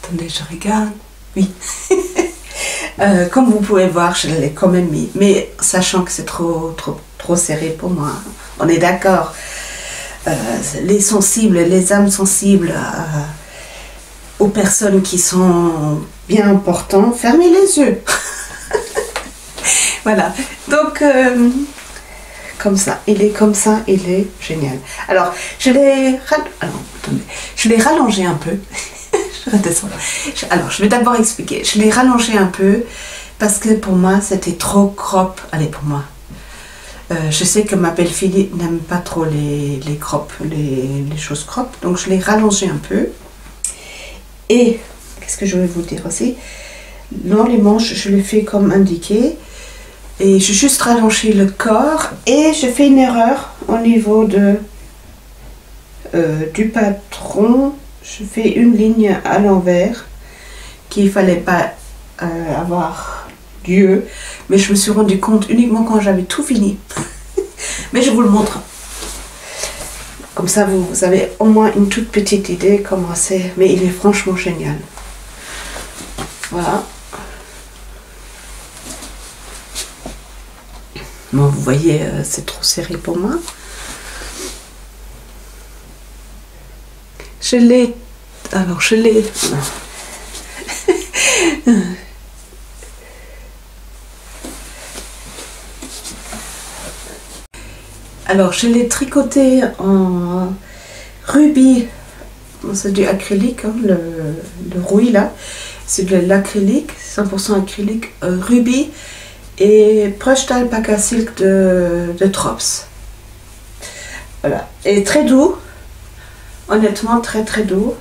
Attendez, je regarde. Oui. Comme vous pouvez voir, je l'ai quand même mis. Mais sachant que c'est trop serré pour moi. On est d'accord. Les sensibles, les âmes sensibles aux personnes qui sont bien importantes, fermez les yeux. Voilà. Donc, comme ça. Il est comme ça. Il est génial. Alors, je l'ai rallongé un peu. Alors, je vais d'abord expliquer. Je l'ai rallongé un peu parce que pour moi, c'était trop crop. Allez, pour moi. Je sais que ma belle-fille n'aime pas trop les crop, les choses crop. Donc, je l'ai rallongé un peu. Et, qu'est-ce que je vais vous dire aussi? Dans les manches, je le fais comme indiqué. Et j'ai juste rallongé le corps. Et je fais une erreur au niveau du patron. Je fais une ligne à l'envers qu'il ne fallait pas avoir lieu, mais je me suis rendu compte uniquement quand j'avais tout fini. Mais je vous le montre. Comme ça, vous avez au moins une toute petite idée comment c'est. Mais il est franchement génial. Voilà. Bon, vous voyez, c'est trop serré pour moi. Je l'ai... Alors, je l'ai... Alors, je l'ai tricoté en rubis. C'est du acrylique, hein, le rouille là. C'est de l'acrylique, 100% acrylique, rubis et Brushed Alpaca Silk de Trops. Voilà. Et très doux. Honnêtement, très très doux.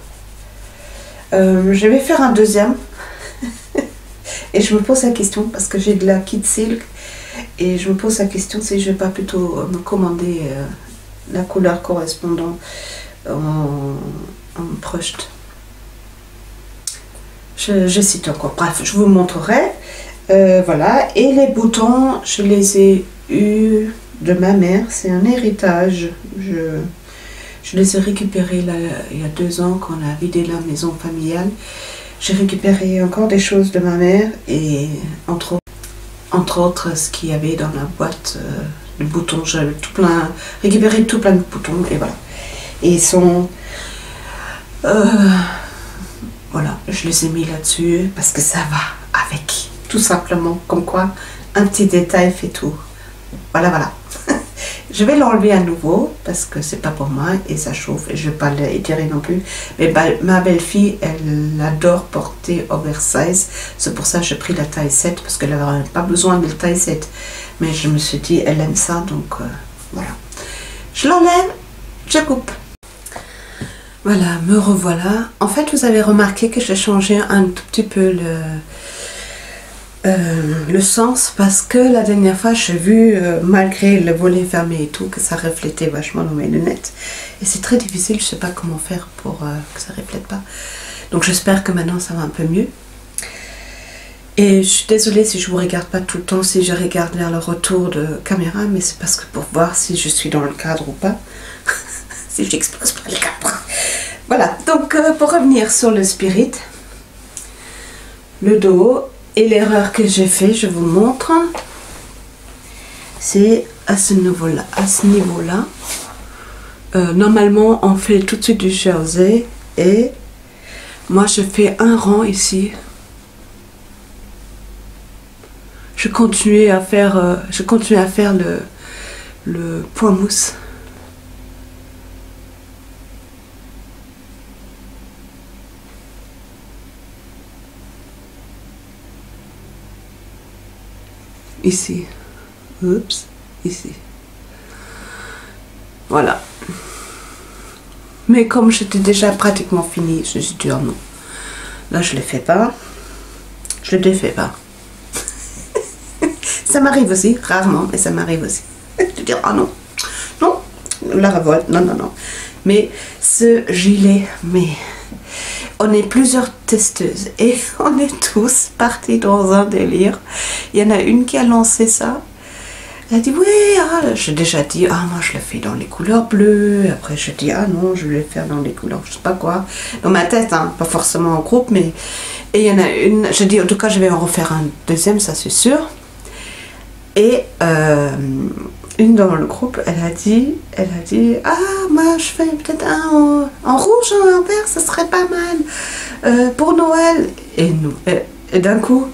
Je vais faire un deuxième. Et je me pose la question, parce que j'ai de la Kid Silk, et je me pose la question si je ne vais pas plutôt me commander la couleur correspondante en brushed. Je cite encore. Bref, je vous montrerai. Voilà. Et les boutons, je les ai eus de ma mère. C'est un héritage. Je les ai récupérés là, il y a 2 ans quand on a vidé la maison familiale. J'ai récupéré encore des choses de ma mère et entre autres ce qu'il y avait dans la boîte de boutons. J'ai récupéré tout plein de boutons et voilà. Et ils sont... voilà, je les ai mis là-dessus parce que ça va avec. Tout simplement, comme quoi un petit détail fait tout. Voilà, voilà. Je vais l'enlever à nouveau parce que c'est pas pour moi et ça chauffe et je ne vais pas l'étirer non plus. Mais ma belle-fille, elle adore porter oversize. C'est pour ça que j'ai pris la taille 7 parce qu'elle n'avait pas besoin de la taille 7. Mais je me suis dit, elle aime ça, donc voilà. Je l'enlève, je coupe. Voilà, me revoilà. En fait, vous avez remarqué que j'ai changé un tout petit peu le sens parce que la dernière fois j'ai vu malgré le volet fermé et tout que ça reflétait vachement dans mes lunettes et c'est très difficile, je sais pas comment faire pour que ça reflète pas, donc j'espère que maintenant ça va un peu mieux et je suis désolée si je vous regarde pas tout le temps, si je regarde vers le retour de caméra, mais c'est parce que pour voir si je suis dans le cadre ou pas si j'explose pas le cadre. Voilà, donc pour revenir sur le Spirit, le dos. Et l'erreur que j'ai fait, je vous montre, c'est à ce niveau-là. Normalement, on fait tout de suite du jersey et moi, je fais un rang ici. Je continue à faire le point mousse. Ici, oups, ici, voilà. Mais comme j'étais déjà pratiquement fini, je me suis dit oh non, là je le fais pas, je le défais pas. Ça m'arrive aussi, rarement, mais ça m'arrive aussi. De dire oh non, non, la révolte, non, non, non. Mais ce gilet, mais on est plusieurs testeuses et on est tous partis dans un délire. Il y en a une qui a lancé ça. Elle a dit oui, ah, j'ai déjà dit ah moi je le fais dans les couleurs bleues. Après je dis ah non je vais le faire dans les couleurs je sais pas quoi. Dans ma tête, hein, pas forcément en groupe, mais et il y en a une. Je dis en tout cas je vais en refaire un deuxième, ça c'est sûr. Et une dans le groupe, elle a dit ah moi je fais peut-être un en rouge ou en vert, ça serait pas mal pour Noël. Et nous et d'un coup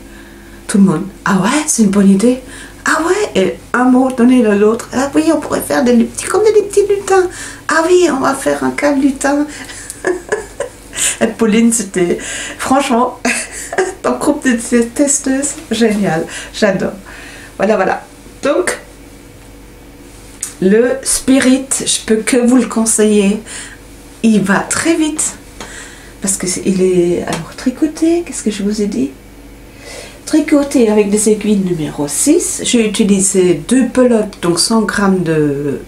tout le monde ah ouais c'est une bonne idée, ah ouais, et un mot donné à l'autre, ah oui on pourrait faire des petits comme des petits lutins, ah oui on va faire un cal lutin. Et Pauline, c'était franchement ton groupe de testeuses génial, j'adore. Voilà donc le Spirit, je peux que vous le conseiller. Il va très vite parce que il est alors tricoté. Qu'est-ce que je vous ai dit? Tricoté avec des aiguilles numéro 6. J'ai utilisé 2 pelotes, donc 100 g de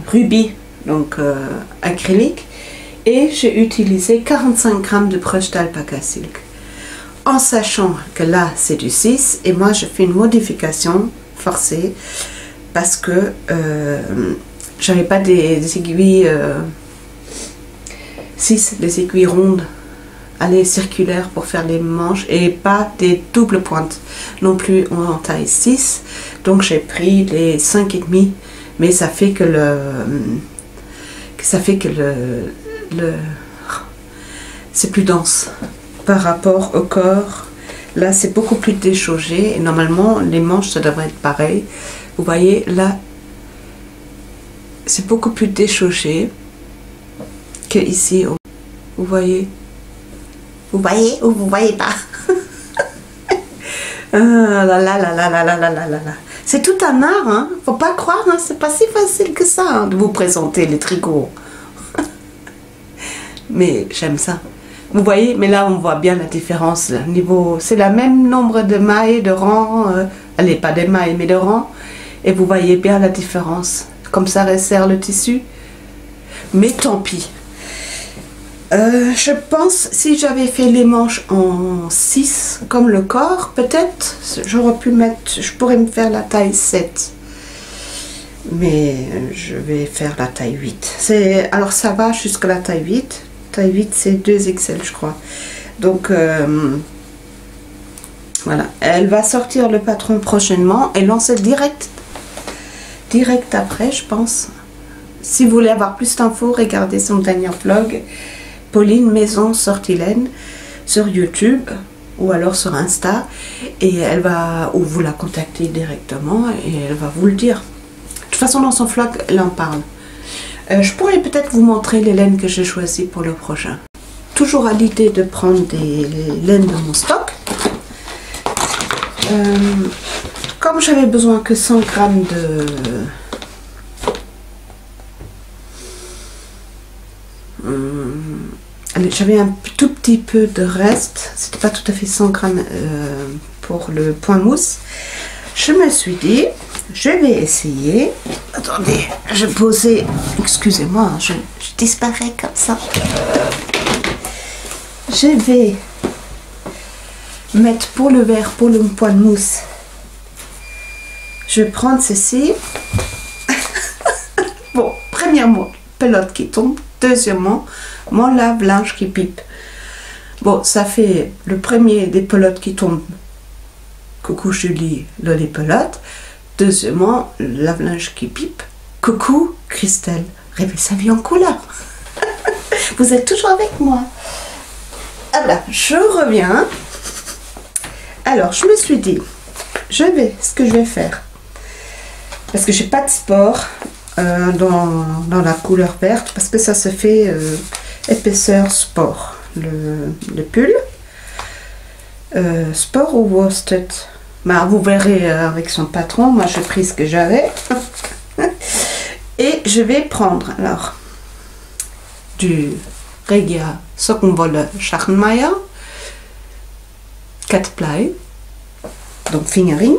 rubis, donc acrylique, et j'ai utilisé 45 g de brush d'alpaca silk. En sachant que là c'est du 6 et moi je fais une modification forcée parce que j'avais pas des aiguilles 6, des aiguilles rondes, allez circulaires pour faire les manches et pas des doubles pointes non plus en taille 6, donc j'ai pris les 5,5, mais ça fait que c'est plus dense par rapport au corps. Là c'est beaucoup plus déchaussé et normalement les manches ça devrait être pareil. Vous voyez là c'est beaucoup plus déchaussé que ici. Vous voyez ou vous voyez pas. Ah là là là là là là là là là. C'est tout un art, hein. Faut pas croire, hein. C'est pas si facile que ça, hein, de vous présenter les tricots. Mais j'aime ça. Vous voyez, mais là on voit bien la différence. Niveau, c'est le même nombre de mailles, de rangs, allez pas des mailles mais de rangs, et vous voyez bien la différence. Comme ça resserre le tissu. Mais tant pis. Je pense si j'avais fait les manches en 6 comme le corps, peut-être j'aurais pu mettre, je pourrais me faire la taille 7. Mais je vais faire la taille 8. Alors ça va jusqu'à la taille 8. Taille 8 c'est 2XL je crois. Donc voilà. Elle va sortir le patron prochainement et lancer direct après je pense. Si vous voulez avoir plus d'infos, regardez son dernier vlog. Pauline Maison Sortilène sur YouTube ou alors sur Insta, et elle va, ou vous la contactez directement et elle va vous le dire. De toute façon, dans son vlog, elle en parle. Je pourrais peut-être vous montrer les laines que j'ai choisies pour le prochain. Toujours à l'idée de prendre des laines de mon stock. Comme j'avais besoin que 100 grammes de... j'avais un tout petit peu de reste, c'était pas tout à fait 100 grammes pour le point mousse. Je me suis dit, je vais essayer. Attendez, je posais, excusez-moi, je disparais comme ça. Je vais mettre pour le verre, pour le point de mousse, je vais prendre ceci. Bon, premièrement, pelote qui tombe. Deuxièmement, mon lave-linge qui pipe. Bon, ça fait le premier des pelotes qui tombent. Coucou Julie, les pelotes. Deuxièmement, le lave-linge qui pipe. Coucou Christelle, rêvez sa vie en couleur. Vous êtes toujours avec moi. Ah là, je reviens. Alors, je me suis dit, ce que je vais faire, parce que j'ai pas de sport dans la couleur verte, parce que ça se fait épaisseur sport, le pull. Sport ou worsted, bah, vous verrez avec son patron. Moi j'ai pris ce que j'avais. Et je vais prendre alors du Regia Sockenwolle Schachenmeier 4 ply, donc fingering.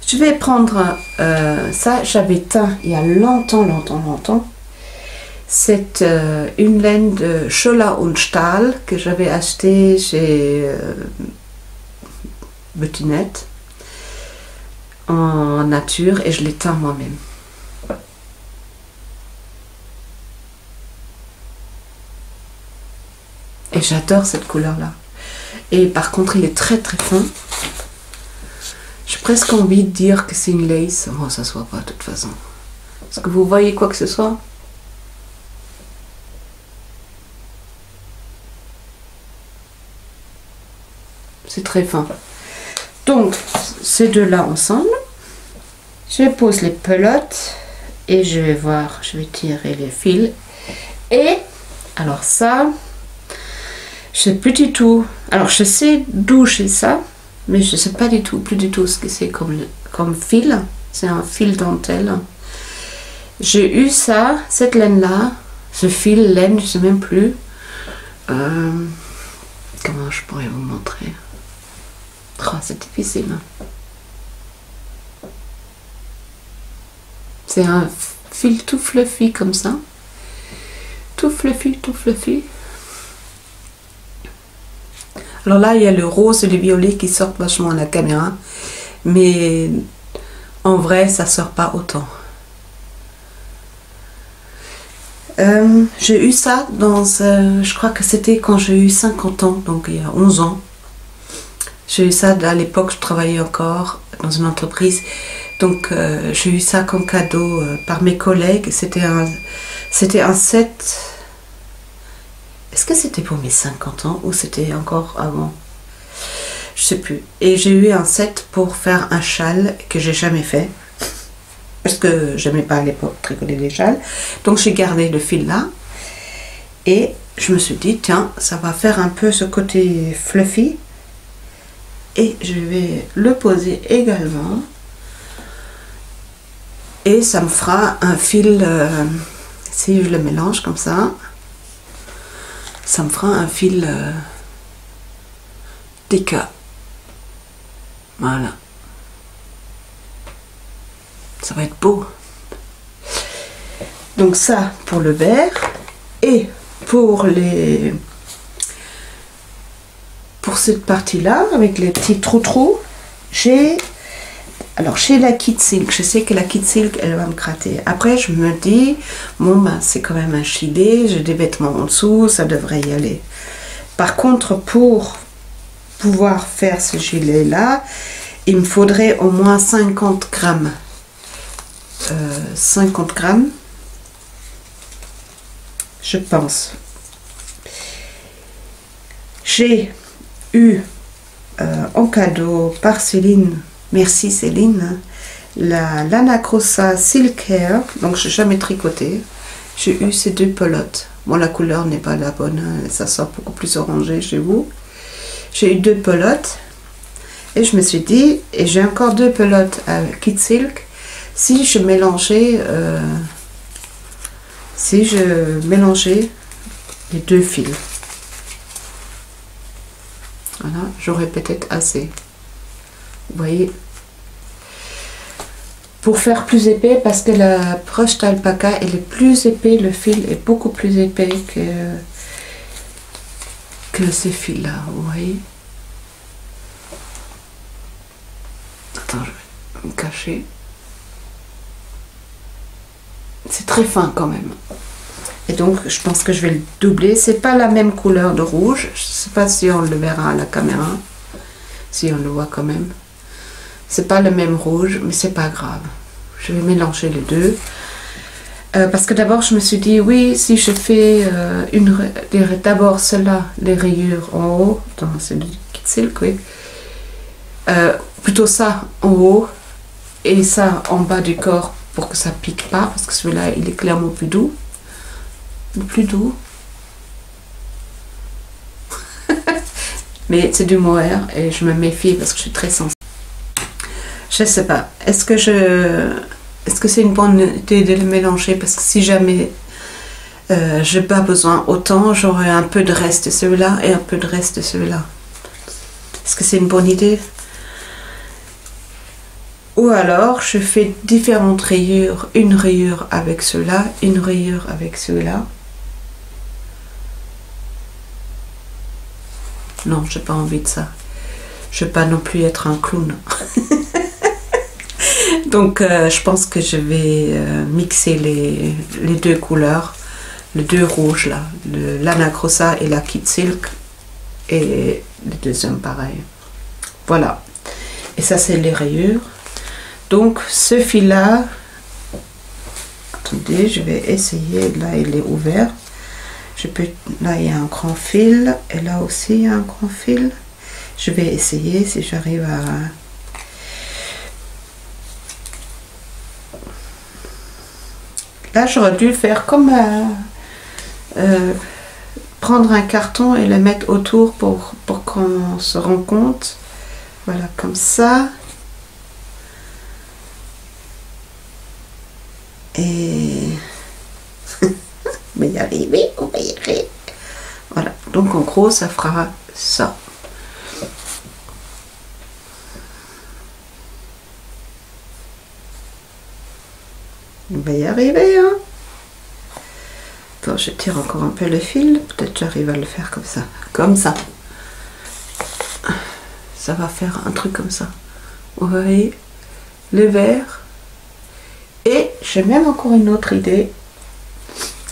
Je vais prendre ça, j'avais teint il y a longtemps. C'est une laine de Scholler und Stahl que j'avais acheté chez Bettinette en nature, et je l'ai teint moi-même. Et j'adore cette couleur-là. Et par contre, il est très fin. J'ai presque envie de dire que c'est une lace. Bon, ça se voit pas de toute façon. Est-ce que vous voyez quoi que ce soit? C'est très fin. Donc, ces deux-là ensemble, je pose les pelotes et je vais voir, je vais tirer les fils. Et, alors ça, je sais plus du tout. Alors, je sais d'où j'ai ça, mais je sais pas plus du tout ce que c'est comme fil. C'est un fil dentelle. J'ai eu ça, cette laine-là, ce fil, laine, je sais même plus. Comment je pourrais vous montrer? Oh, c'est difficile. C'est un fil tout fluffy comme ça. Tout fluffy. Alors là, il y a le rose et le violet qui sortent vachement à la caméra. Mais en vrai, ça sort pas autant. J'ai eu ça dans... je crois que c'était quand j'ai eu 50 ans, donc il y a 11 ans. J'ai eu ça à l'époque, je travaillais encore dans une entreprise. Donc j'ai eu ça comme cadeau par mes collègues. C'était un set. Est-ce que c'était pour mes 50 ans ou c'était encore avant? Je sais plus. Et j'ai eu un set pour faire un châle que j'ai jamais fait. Parce que j'aimais pas à l'époque tricoter des châles. Donc j'ai gardé le fil là. Et je me suis dit, tiens, ça va faire un peu ce côté fluffy. Et je vais le poser également. Et ça me fera un fil, si je le mélange comme ça, ça me fera un fil DK. Voilà. Ça va être beau. Donc ça pour le vert. Et pour cette partie là, avec les petits trous, j'ai... Alors chez la Kit Silk, je sais que la Kit Silk, elle va me gratter. Après je me dis, bon ben c'est quand même un gilet, j'ai des vêtements en dessous, ça devrait y aller. Par contre, pour pouvoir faire ce gilet là, il me faudrait au moins 50 grammes. 50 grammes, je pense. J'ai eu en cadeau par Céline, merci Céline, la Lana Crossa Silk Hair, donc je n'ai jamais tricoté. J'ai eu ces 2 pelotes. Bon, la couleur n'est pas la bonne, hein, ça sort beaucoup plus orangé chez vous. J'ai eu 2 pelotes et je me suis dit, et j'ai encore 2 pelotes à Kit Silk, si je mélangeais les 2 fils. Voilà, j'aurais peut-être assez. Vous voyez, pour faire plus épais, parce que la broche d'alpaca elle est plus épais, le fil est beaucoup plus épais que ces fils là, vous voyez. Attends, je vais me cacher. C'est très fin quand même. Et donc je pense que je vais le doubler. C'est pas la même couleur de rouge. Je sais pas si on le verra à la caméra. Si on le voit quand même. C'est pas le même rouge, mais c'est pas grave. Je vais mélanger les deux. Parce que d'abord je me suis dit, oui, si je fais d'abord celle-là, les rayures en haut, c'est du Kit Silk, oui. Plutôt ça en haut et ça en bas du corps pour que ça pique pas, parce que celui-là il est clairement plus doux. Plus doux. Mais c'est du mohair et je me méfie parce que je suis très sensible. Je sais pas. Est-ce que c'est une bonne idée de le mélanger? Parce que si jamais j'ai pas besoin autant, j'aurai un peu de reste de celui-là et un peu de reste de celui-là. Est-ce que c'est une bonne idée? Ou alors je fais différentes rayures, une rayure avec ceux-là, une rayure avec ceux-là. Non, j'ai pas envie de ça. Je vais pas non plus être un clown. Donc je pense que je vais mixer les 2 couleurs, les 2 rouges là, le Lana Crossa et la Kit Silk, et les deuxièmes pareil. Voilà. Et ça c'est les rayures. Donc ce fil là, attendez, je vais essayer, là il est ouvert. Là il y a un grand fil et là aussi il y a un grand fil. Je vais essayer si j'arrive à... Là j'aurais dû faire comme prendre un carton et le mettre autour pour qu'on se rende compte. Voilà, comme ça. Et on va y arriver, on va y arriver. Voilà, donc en gros ça fera ça. On va y arriver, hein. Attends, je tire encore un peu le fil, peut-être j'arrive à le faire comme ça. Comme ça. Ça va faire un truc comme ça. Vous voyez, le vert. Et j'ai même encore une autre idée.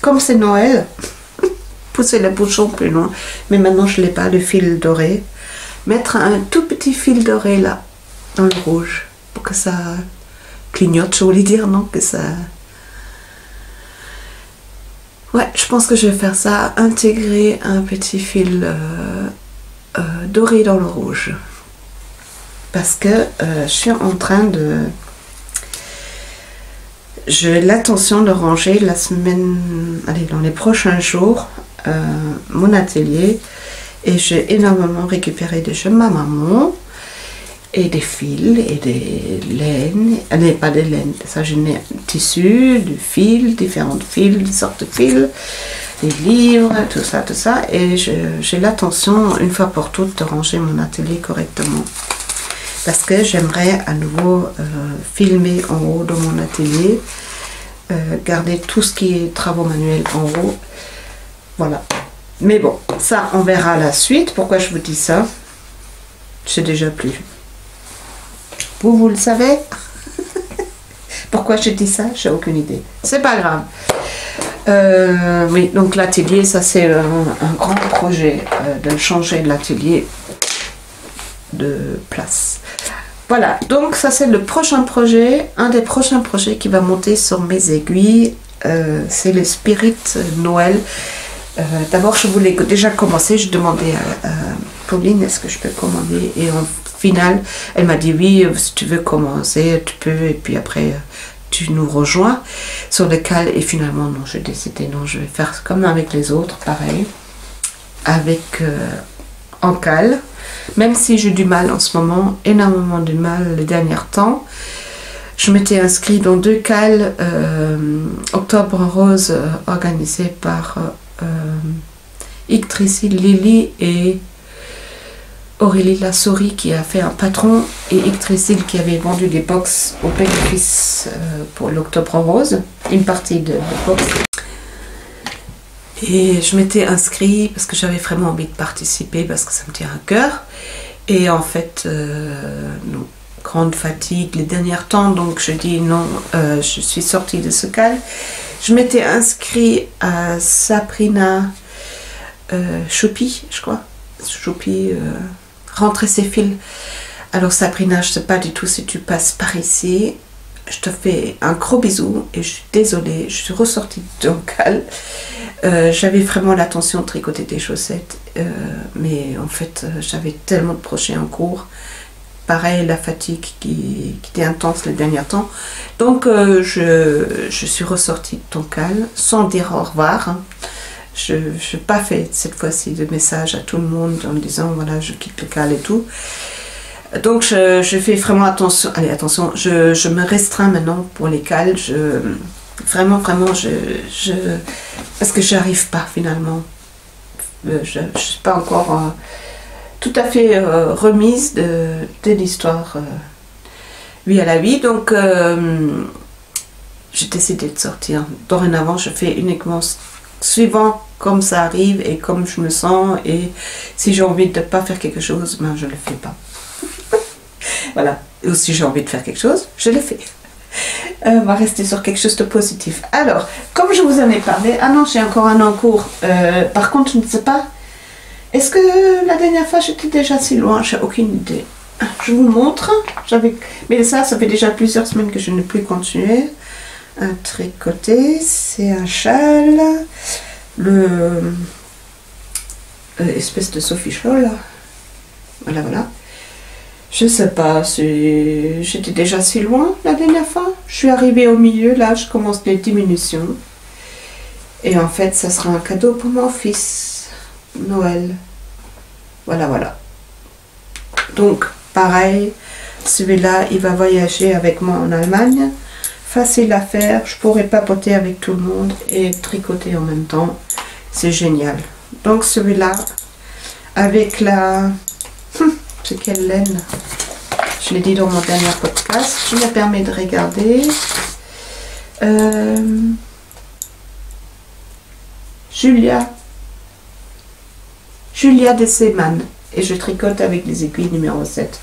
Comme c'est Noël, pousser le bouchon plus loin. Mais maintenant je l'ai pas, le fil doré. Mettre un tout petit fil doré là, dans le rouge. Pour que ça clignote, je voulais dire, non? Que ça... Ouais, je pense que je vais faire ça. Intégrer un petit fil doré dans le rouge. Parce que je suis en train de... J'ai l'intention de ranger la semaine, allez, dans les prochains jours, mon atelier. Et j'ai énormément récupéré de chez ma maman. Et des fils, et des laines. Pas des laines, ça j'ai des tissus, du fil, différents fils, des sortes de fils, des livres, tout ça, tout ça. Et j'ai l'intention, une fois pour toutes, de ranger mon atelier correctement. Parce que j'aimerais à nouveau filmer en haut de mon atelier, garder tout ce qui est travaux manuels en haut. Voilà. Mais bon, ça on verra à la suite. Pourquoi je vous dis ça? J'ai déjà plus. Vous le savez? Pourquoi je dis ça? J'ai aucune idée. C'est pas grave. Oui, donc l'atelier, ça c'est un grand projet de changer l'atelier de place. Voilà, donc ça c'est le prochain projet, un des prochains projets qui va monter sur mes aiguilles. C'est le Spirit Noël. D'abord, je voulais déjà commencer, je demandais Pauline, est-ce que je peux commander? Et en final, elle m'a dit oui, si tu veux commencer, tu peux, et puis après, tu nous rejoins sur le cal. Et finalement, non, j'ai décidé, non, je vais faire comme avec les autres, pareil, avec en cal, même si j'ai du mal en ce moment, énormément de mal les derniers temps. Je m'étais inscrite dans 2 cals Octobre Rose organisés par Yggdrasil Lily et Aurélie Lassourie qui a fait un patron, et Yggdrasil qui avait vendu des box au bénéfice pour l'Octobre Rose, une partie de box. Et je m'étais inscrite parce que j'avais vraiment envie de participer, parce que ça me tient à cœur. Et en fait, non, grande fatigue les derniers temps, donc je dis non, je suis sortie de ce cal. Je m'étais inscrite à Sabrina Choupi, je crois. Choupi, rentrer ses fils. Alors Sabrina, je ne sais pas du tout si tu passes par ici. Je te fais un gros bisou et je suis désolée, je suis ressortie de ton cal. J'avais vraiment l'intention de tricoter des chaussettes, mais en fait j'avais tellement de projets en cours. Pareil, la fatigue qui était intense les derniers temps. Donc je suis ressortie de ton cal sans dire au revoir. Hein. Je n'ai pas fait cette fois-ci de message à tout le monde en me disant voilà, je quitte le cal et tout. Donc je fais vraiment attention. Allez, attention, je me restreins maintenant pour les cals. Vraiment, parce que j'arrive pas finalement. Je ne suis pas encore tout à fait remise de l'histoire vie à la vie. Donc j'ai décidé de sortir. Dorénavant, je fais uniquement suivant comme ça arrive et comme je me sens. Et si j'ai envie de ne pas faire quelque chose, ben, je ne le fais pas. Voilà. Ou si j'ai envie de faire quelque chose, je le fais. On va rester sur quelque chose de positif. Alors, comme je vous en ai parlé, ah non, j'ai encore un en cours. Par contre, je ne sais pas. Est-ce que la dernière fois j'étais déjà si loin? J'ai aucune idée. Je vous montre. Mais ça fait déjà plusieurs semaines que je n'ai plus continué à tricoter. C'est un châle. Espèce de Sophie Scholl. Voilà, voilà. Je sais pas si j'étais déjà si loin la dernière fois. Je suis arrivée au milieu, là je commence les diminutions. Et en fait, ça sera un cadeau pour mon fils. Noël. Voilà, voilà. Donc, pareil, celui-là, il va voyager avec moi en Allemagne. Facile à faire, je pourrais papoter avec tout le monde et tricoter en même temps. C'est génial. Donc celui-là, avec la... C'est quelle laine? Je l'ai dit dans mon dernier podcast. Je me permets de regarder. Julia de Seemann. Et je tricote avec les aiguilles numéro 7.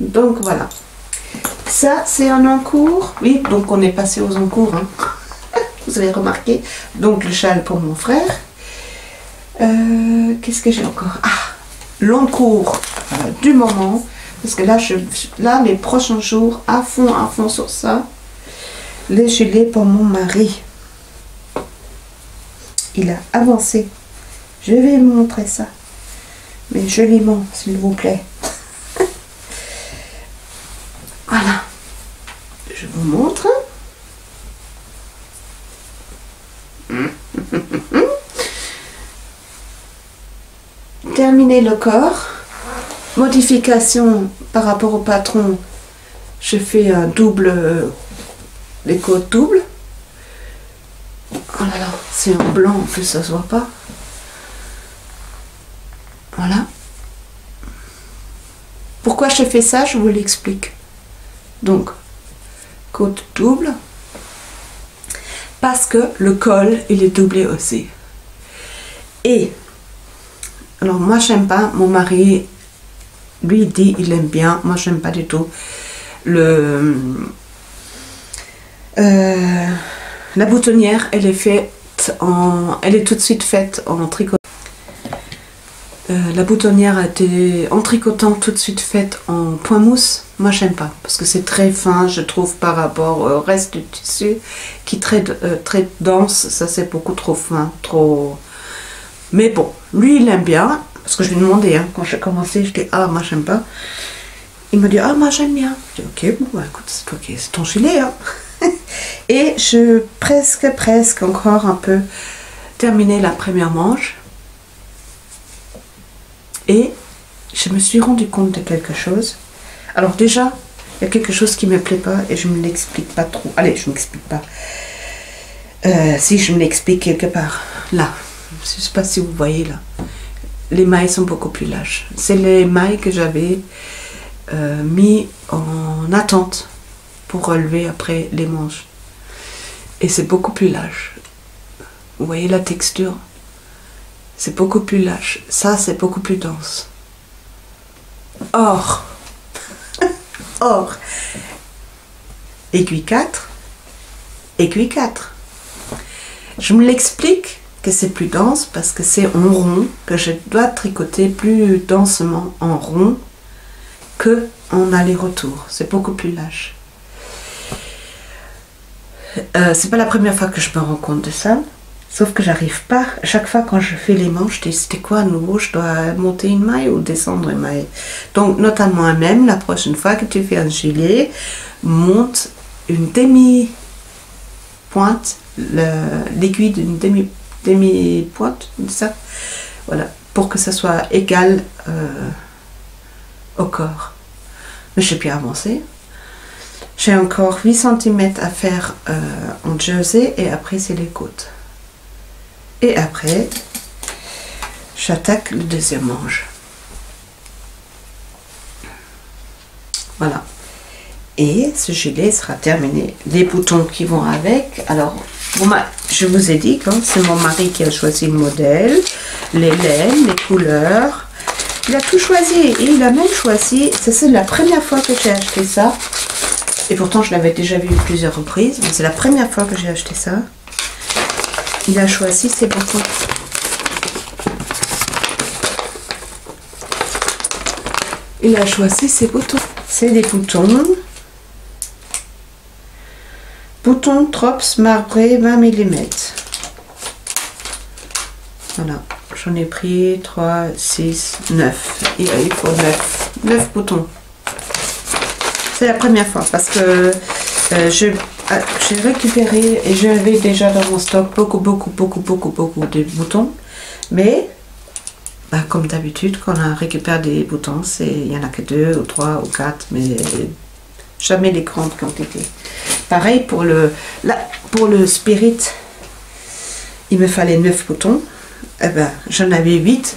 Donc voilà. Ça, c'est un encours. Oui, donc on est passé aux encours. Hein. Vous avez remarqué. Donc le châle pour mon frère. Qu'est-ce que j'ai encore? Ah, l'encours du moment. Parce que là, les prochains jours, à fond sur ça. Les gilets pour mon mari. Il a avancé. Je vais vous montrer ça. Mais joliment, s'il vous plaît. Voilà. Je vous montre. Terminer le corps. Modification par rapport au patron. Je fais un double, les côtes doubles. Oh là là, c'est en blanc en plus, ça se voit pas. Voilà. Pourquoi je fais ça, je vous l'explique. Donc, côte double. Parce que le col, il est doublé aussi. Et, alors moi j'aime pas, mon mari, lui dit il aime bien, moi j'aime pas du tout. La boutonnière, elle est faite elle est tout de suite faite en tricot. La boutonnière a été en tricotant tout de suite faite en point mousse. Moi j'aime pas parce que c'est très fin, je trouve, par rapport au reste du tissu qui est très dense. Ça c'est beaucoup trop fin, trop. Mais bon, lui il aime bien. Parce que je lui ai demandé, hein, quand j'ai commencé, je dis ah moi j'aime pas. Il m'a dit ah moi j'aime bien. Je dis ok, bon bah, écoute, c'est toi qui c'est ton gilet. Hein. Et je presque encore un peu terminé la première manche. Et je me suis rendu compte de quelque chose. Alors déjà, il y a quelque chose qui ne me plaît pas et je ne me l'explique pas trop. Allez, je ne m'explique pas. Si je me l'explique quelque part. Là, je ne sais pas si vous voyez là. Les mailles sont beaucoup plus lâches. C'est les mailles que j'avais mis en attente pour relever après les manches. Et c'est beaucoup plus lâche. Vous voyez la texture? C'est beaucoup plus lâche. Ça, c'est beaucoup plus dense. Or, aiguille 4, aiguille 4. Je me l'explique que c'est plus dense parce que c'est en rond, que je dois tricoter plus densément en rond que en aller-retour. C'est beaucoup plus lâche. C'est pas la première fois que je me rends compte de ça. Sauf que j'arrive pas, chaque fois quand je fais les manches, je dis c'était quoi à nouveau, je dois monter une maille ou descendre une maille. Donc notamment même, la prochaine fois que tu fais un gilet, monte une demi-pointe, l'aiguille d'une demi-pointe, ça, voilà, pour que ça soit égal au corps. Mais je suis bien avancée. J'ai encore 8 cm à faire en jersey et après c'est les côtes. Et après, j'attaque le deuxième manche. Voilà. Et ce gilet sera terminé. Les boutons qui vont avec. Alors, je vous ai dit que c'est mon mari qui a choisi le modèle, les laines, les couleurs. Il a tout choisi. Et il a même choisi, c'est la première fois que j'ai acheté ça. Et pourtant, je l'avais déjà vu plusieurs reprises. Mais c'est la première fois que j'ai acheté ça. Il a choisi ses boutons. Il a choisi ses boutons. C'est des boutons. Boutons Trops marbré 20 mm. Voilà. J'en ai pris 3, 6, 9. Il faut 9 boutons. C'est la première fois parce que j'ai récupéré et j'avais déjà dans mon stock beaucoup de boutons, mais bah, comme d'habitude quand on récupère des boutons, il y en a que 2 ou 3 ou 4, mais jamais les grandes quantités. Pareil pour le Spirit, il me fallait 9 boutons, et ben j'en avais 8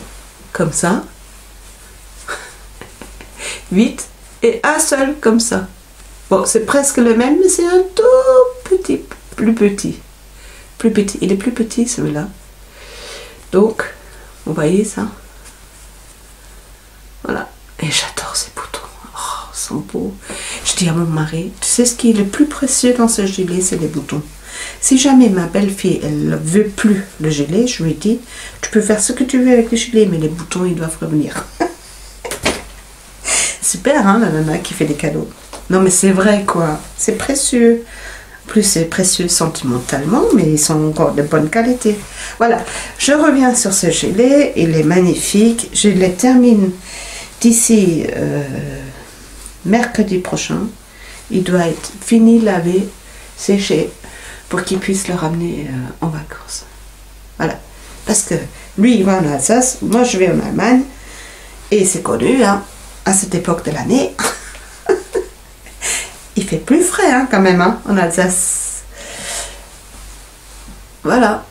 comme ça, 8 et un seul comme ça. Bon, c'est presque le même, mais c'est un tout petit, plus petit. Il est plus petit celui-là. Donc, vous voyez ça? Voilà. Et j'adore ces boutons. Oh, ils sont beaux. Je dis à mon mari, tu sais ce qui est le plus précieux dans ce gilet, c'est les boutons. Si jamais ma belle-fille, elle ne veut plus le gilet, je lui dis, tu peux faire ce que tu veux avec le gilet, mais les boutons, ils doivent revenir. Super, hein, la nana qui fait des cadeaux. Non mais c'est vrai quoi, c'est précieux. En plus c'est précieux sentimentalement, mais ils sont encore de bonne qualité. Voilà, je reviens sur ce gilet, il est magnifique. Je le termine d'ici mercredi prochain. Il doit être fini, lavé, séché, pour qu'il puisse le ramener en vacances. Voilà, parce que lui il va en Alsace, moi je vais en Allemagne, et c'est connu, hein, à cette époque de l'année. Il fait plus frais hein, quand même hein, en Alsace. Voilà.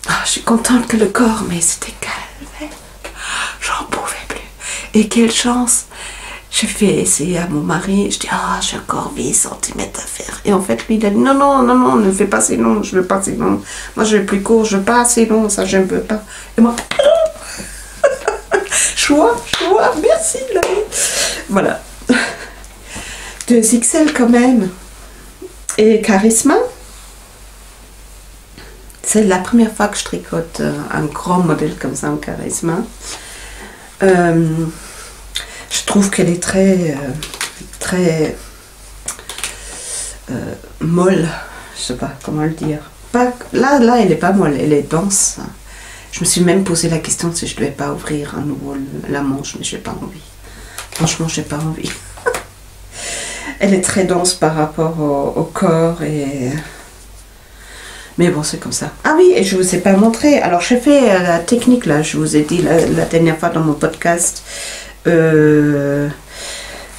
Ah, je suis contente que le corps, mais c'était calme. J'en pouvais plus. Et quelle chance. J'ai fait essayer à mon mari. Je dis, ah, j'ai encore 8 cm à faire. Et en fait, lui, il a dit, non, non, non, non, ne fais pas si long. Je veux pas si long. Moi, je veux plus court. Je veux pas assez long. Ça, je ne veux pas. Et moi, choix, merci, là. Voilà. 2 XL quand même. Et Charisma, c'est la première fois que je tricote un grand modèle comme ça en Charisma. Je trouve qu'elle est très molle, je sais pas comment le dire. Pas, là elle est pas molle, elle est dense. Je me suis même posé la question si je ne devais pas ouvrir à nouveau la manche, mais je n'ai pas envie. Franchement, je n'ai pas envie. Elle est très dense par rapport au corps et... Mais bon, c'est comme ça. Ah oui, et je ne vous ai pas montré. Alors, j'ai fait la technique, là, je vous ai dit la dernière fois dans mon podcast,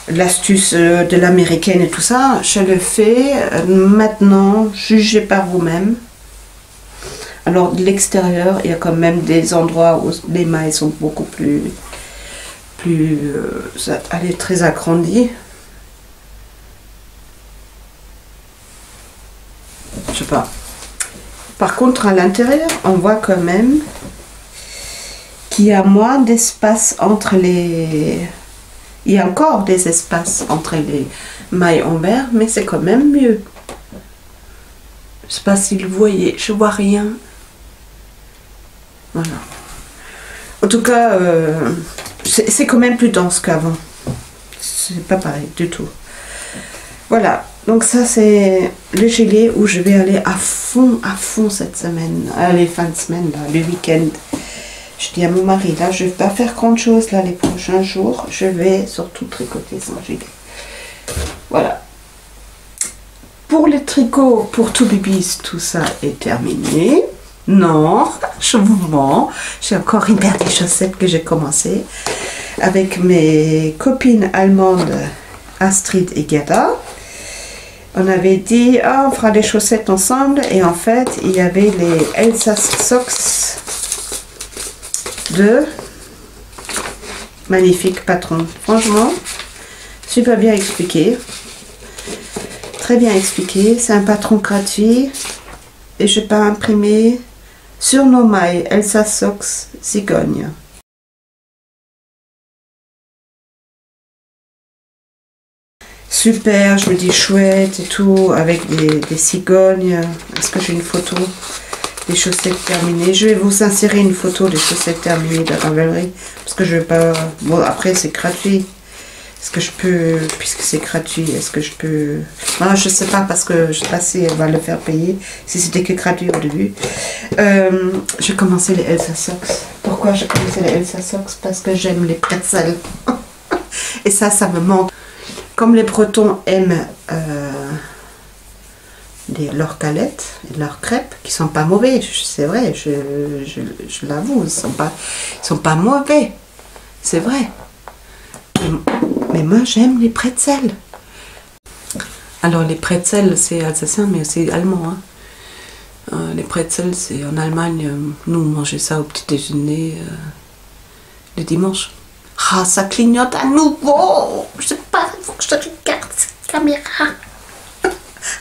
l'astuce de l'américaine et tout ça. Je le fais maintenant, jugez par vous-même. Alors, de l'extérieur, il y a quand même des endroits où les mailles sont beaucoup plus elle est très agrandie. Je sais pas. Par contre, à l'intérieur, on voit quand même qu'il y a moins d'espace entre les... Il y a encore des espaces entre les mailles en vert, mais c'est quand même mieux. Je sais pas si vous voyez, je vois rien. Voilà. En tout cas, c'est quand même plus dense qu'avant. C'est pas pareil du tout. Voilà. Donc ça, c'est le gilet où je vais aller à fond cette semaine. Les fins de semaine, là, le week-end. Je dis à mon mari, là, je ne vais pas faire grand chose là les prochains jours. Je vais surtout tricoter son gilet. Voilà. Pour les tricots, pour Two Babies, tout ça est terminé. Non, je vous mens. J'ai encore une paire de chaussettes que j'ai commencé avec mes copines allemandes Astrid et Gerda. On avait dit, ah, on fera des chaussettes ensemble. Et en fait, il y avait les Elsa Socks de magnifique patron. Franchement, super bien expliqué. Très bien expliqué. C'est un patron gratuit. Et je n'ai pas imprimé sur nos mailles Elsa Socks cigogne. Super, je me dis chouette et tout, avec des cigognes. Est-ce que j'ai une photo des chaussettes terminées? Je vais vous insérer une photo des chaussettes terminées de Ravelry. Parce que je vais pas... Bon, après, c'est gratuit. Est-ce que je peux... Puisque c'est gratuit, est-ce que je peux... Non, je sais pas, parce que je sais pas si elle va le faire payer. Si c'était que gratuit au début. J'ai commencé les Elsa Socks. Pourquoi j'ai commencé les Elsa Socks? Parce que j'aime les pretzels. Et ça me manque. Comme les Bretons aiment leurs galettes et leurs crêpes, qui sont pas mauvais, c'est vrai, je l'avoue, ils sont pas mauvais, c'est vrai. Mais moi j'aime les pretzels. Alors les pretzels c'est alsacien mais aussi allemand. Hein. Les pretzels c'est en Allemagne, nous on mangeait ça au petit déjeuner le dimanche. Ah, ça clignote à nouveau. Je sais pas, il faut que je regarde cette caméra.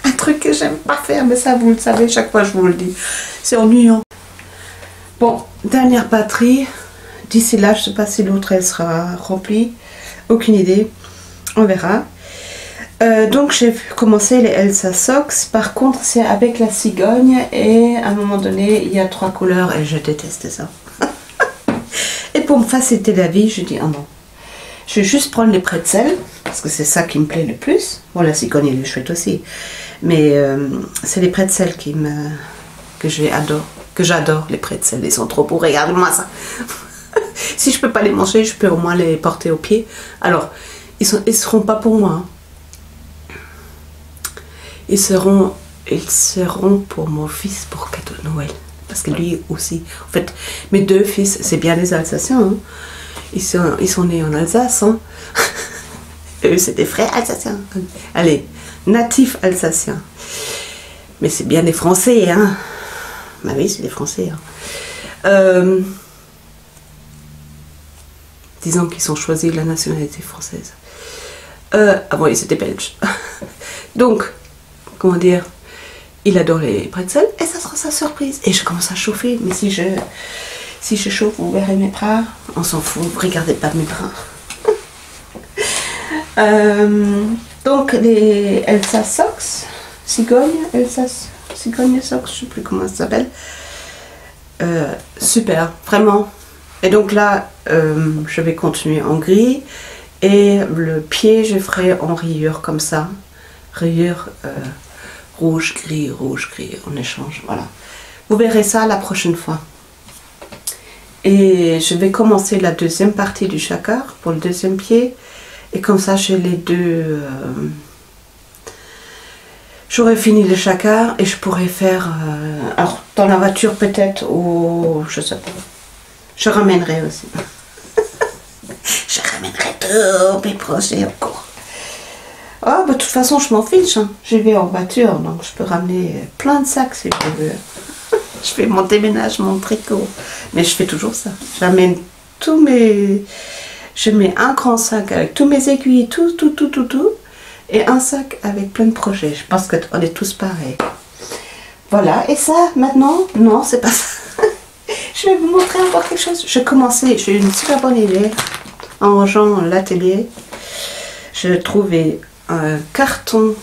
Un truc que j'aime pas faire, mais ça vous le savez, chaque fois je vous le dis. C'est ennuyant. Bon, dernière batterie. D'ici là, je sais pas si l'autre elle sera remplie. Aucune idée. On verra. Donc j'ai commencé les Elsa Socks. Par contre, c'est avec la cigogne. Et à un moment donné, il y a 3 couleurs et je déteste ça. Et pour me faciliter la vie, je dis oh non, je vais juste prendre les pretzels parce que c'est ça qui me plaît le plus. Bon, la cigogne elle est chouette aussi, mais c'est les pretzels que j'adore les pretzels. Ils sont trop beaux, regardez-moi ça. Si je peux pas les manger, je peux au moins les porter au pied. Alors, ils seront pas pour moi. Hein. Ils seront pour mon fils pour cadeau de Noël. Parce que lui aussi, en fait, mes 2 fils, c'est bien les Alsaciens. Hein. Ils sont nés en Alsace. Hein. Eux, c'est des frères alsaciens. Allez, natifs alsaciens. Mais c'est bien des Français. Hein. Bah oui, c'est des Français. Hein. Disons qu'ils ont choisi la nationalité française. Ah bon, ils étaient belges. Donc, comment dire, il adore les pretzels et ça sera sa surprise. Et je commence à chauffer, mais si je chauffe, vous verrez mes bras. On s'en fout, regardez pas mes bras. Donc les Elsa Socks, cigogne Socks, je sais plus comment ça s'appelle. Super, vraiment. Et donc là, je vais continuer en gris et le pied, je ferai en rayure comme ça, rayure. Rouge, gris, en échange, voilà. Vous verrez ça la prochaine fois. Et je vais commencer la deuxième partie du jacquard pour le deuxième pied. Et comme ça, j'ai les deux... J'aurai fini le jacquard et je pourrai faire... alors, dans la voiture peut-être, ou... je sais pas. Je ramènerai aussi. Je ramènerai tous mes projets en cours. Oh, de toute façon, je m'en fiche. Hein. Je vais en voiture, donc je peux ramener plein de sacs si je veux. Je fais mon déménagement, mon tricot. Mais je fais toujours ça. J'amène tous mes... Je mets un grand sac avec tous mes aiguilles, tout. Et un sac avec plein de projets. Je pense qu'on est tous pareils. Voilà. Et ça, maintenant, non, c'est pas ça. Je vais vous montrer encore quelque chose. J'ai eu une super bonne idée. En rangeant l'atelier, je trouvais un carton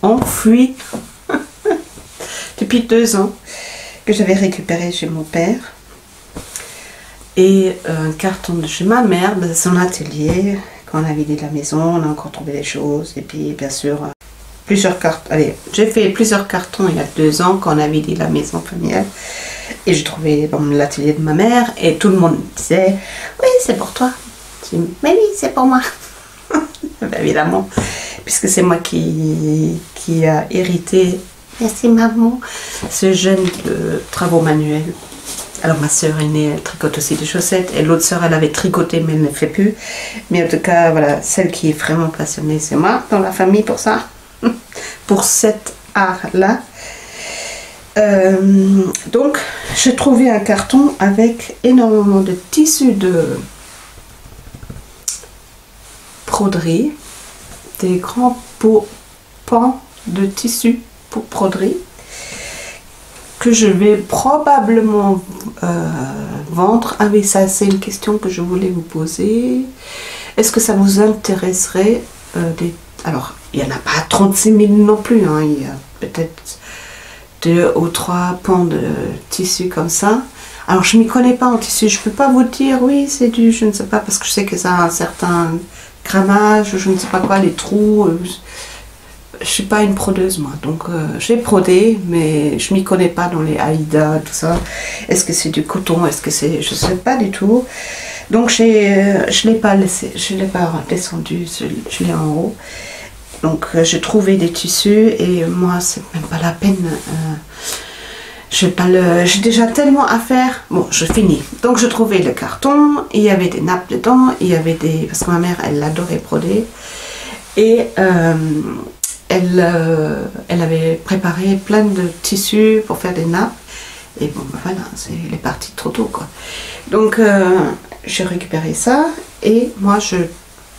enfoui depuis 2 ans que j'avais récupéré chez mon père et un carton de chez ma mère de son atelier. Quand on a vidé la maison, on a encore trouvé des choses et puis bien sûr plusieurs cartons. Allez, j'ai fait plusieurs cartons il y a 2 ans quand on a vidé la maison familiale et j'ai trouvé dans l'atelier de ma mère et tout le monde disait oui c'est pour toi. Je dis, mais oui c'est pour moi. Ben, évidemment puisque c'est moi qui a hérité, merci maman, ce gène de travaux manuels. Alors ma soeur aînée, elle tricote aussi des chaussettes et l'autre soeur elle avait tricoté mais elle ne fait plus. Mais en tout cas voilà, celle qui est vraiment passionnée c'est moi dans la famille pour ça, pour cet art là. Donc j'ai trouvé un carton avec énormément de tissus de broderie, des grands pans de tissu pour broderie que je vais probablement vendre. Ah oui, ça c'est une question que je voulais vous poser. Est-ce que ça vous intéresserait Alors, il n'y en a pas 36 000 non plus, hein. Il y a peut-être 2 ou 3 pans de tissu comme ça. Alors, je ne m'y connais pas en tissu, je ne peux pas vous dire, oui, c'est du, je ne sais pas, parce que je sais que ça a un certain grammage, je ne sais pas quoi, les trous. Je suis pas une brodeuse moi, donc j'ai brodé, mais je m'y connais pas dans les Aïda, tout ça. Est-ce que c'est du coton, est-ce que c'est, je sais pas du tout. Donc je l'ai pas laissé, je l'ai pas descendu, je l'ai en haut. Donc j'ai trouvé des tissus et moi c'est même pas la peine. Je vais pas le, j'ai déjà tellement à faire. Bon, je finis. Donc je trouvais le carton, il y avait des nappes dedans, il y avait des, parce que ma mère elle adorait broder et elle avait préparé plein de tissus pour faire des nappes. Et bon, ben voilà, elle est partie trop tôt, quoi. Donc, j'ai récupéré ça. Et moi, je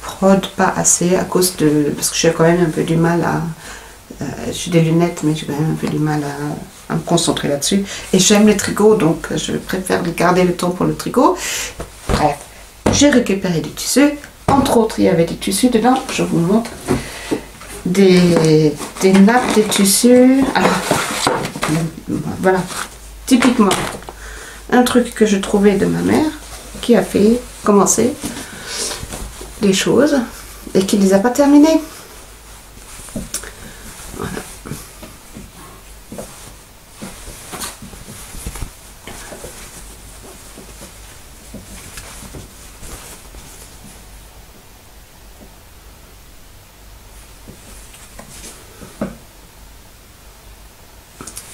brode pas assez à cause de... Parce que j'ai quand même un peu du mal à... j'ai des lunettes, mais j'ai quand même un peu du mal à me concentrer là-dessus. Et j'aime le tricot, donc je préfère garder le temps pour le tricot. Bref, j'ai récupéré du tissu. Entre autres, il y avait des tissus dedans. Je vous montre. Des nappes de tissu. Alors, voilà, typiquement un truc que je trouvais de ma mère qui a fait commencer les choses et qui ne les a pas terminées. Voilà.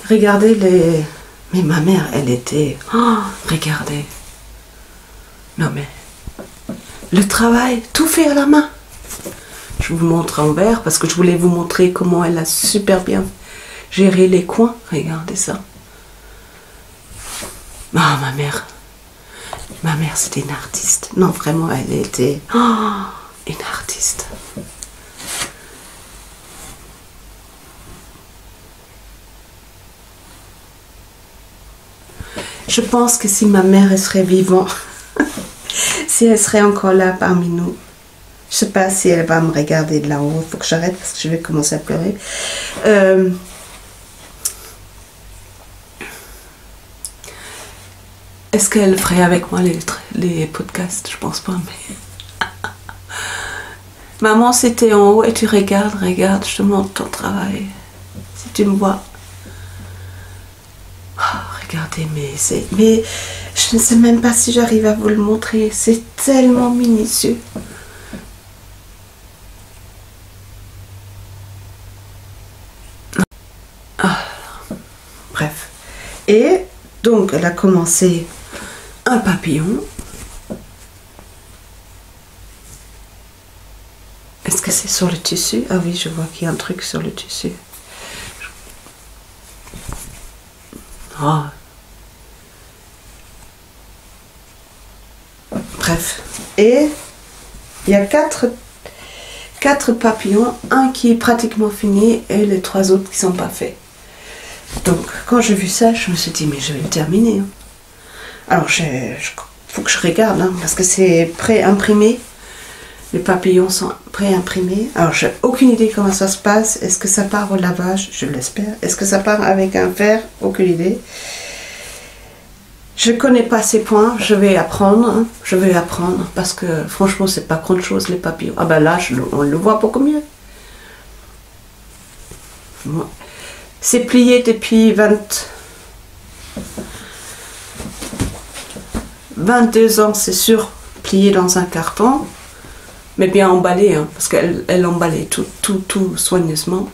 Regardez les... Mais ma mère, elle était... Oh, regardez. Non mais... Le travail, tout fait à la main. Je vous montre en vert parce que je voulais vous montrer comment elle a super bien géré les coins. Regardez ça. Ah, ma mère. Ma mère, c'était une artiste. Non, vraiment, elle était... Oh, une artiste. Je pense que si ma mère elle serait vivante, si elle serait encore là parmi nous, je sais pas si elle va me regarder de là-haut, il faut que j'arrête parce que je vais commencer à pleurer. Est-ce qu'elle ferait avec moi les podcasts? Je pense pas, mais... Maman, c'était en haut et tu regardes, je te montre ton travail. Si tu me vois. Oh, regardez, mais je ne sais même pas si j'arrive à vous le montrer. C'est tellement minutieux. Ah, bref. Et donc, elle a commencé un papillon. Est-ce que c'est sur le tissu? Ah oui, je vois qu'il y a un truc sur le tissu. Ah. Bref. Et il y a quatre papillons, un qui est pratiquement fini et les 3 autres qui sont pas faits. Donc quand j'ai vu ça, je me suis dit mais je vais le terminer. Alors faut que je regarde hein, parce que c'est pré-imprimé. Les papillons sont pré-imprimés. Alors j'ai aucune idée comment ça se passe. Est-ce que ça part au lavage? Je l'espère. Est-ce que ça part avec un verre? Aucune idée. Je connais pas ces points, je vais apprendre, hein. Je vais apprendre parce que franchement c'est pas grand chose les papillons. Ah ben là on le voit beaucoup mieux. C'est plié depuis 22 ans, c'est sûr, plié dans un carton, mais bien emballé, hein, parce qu'elle emballait tout soigneusement.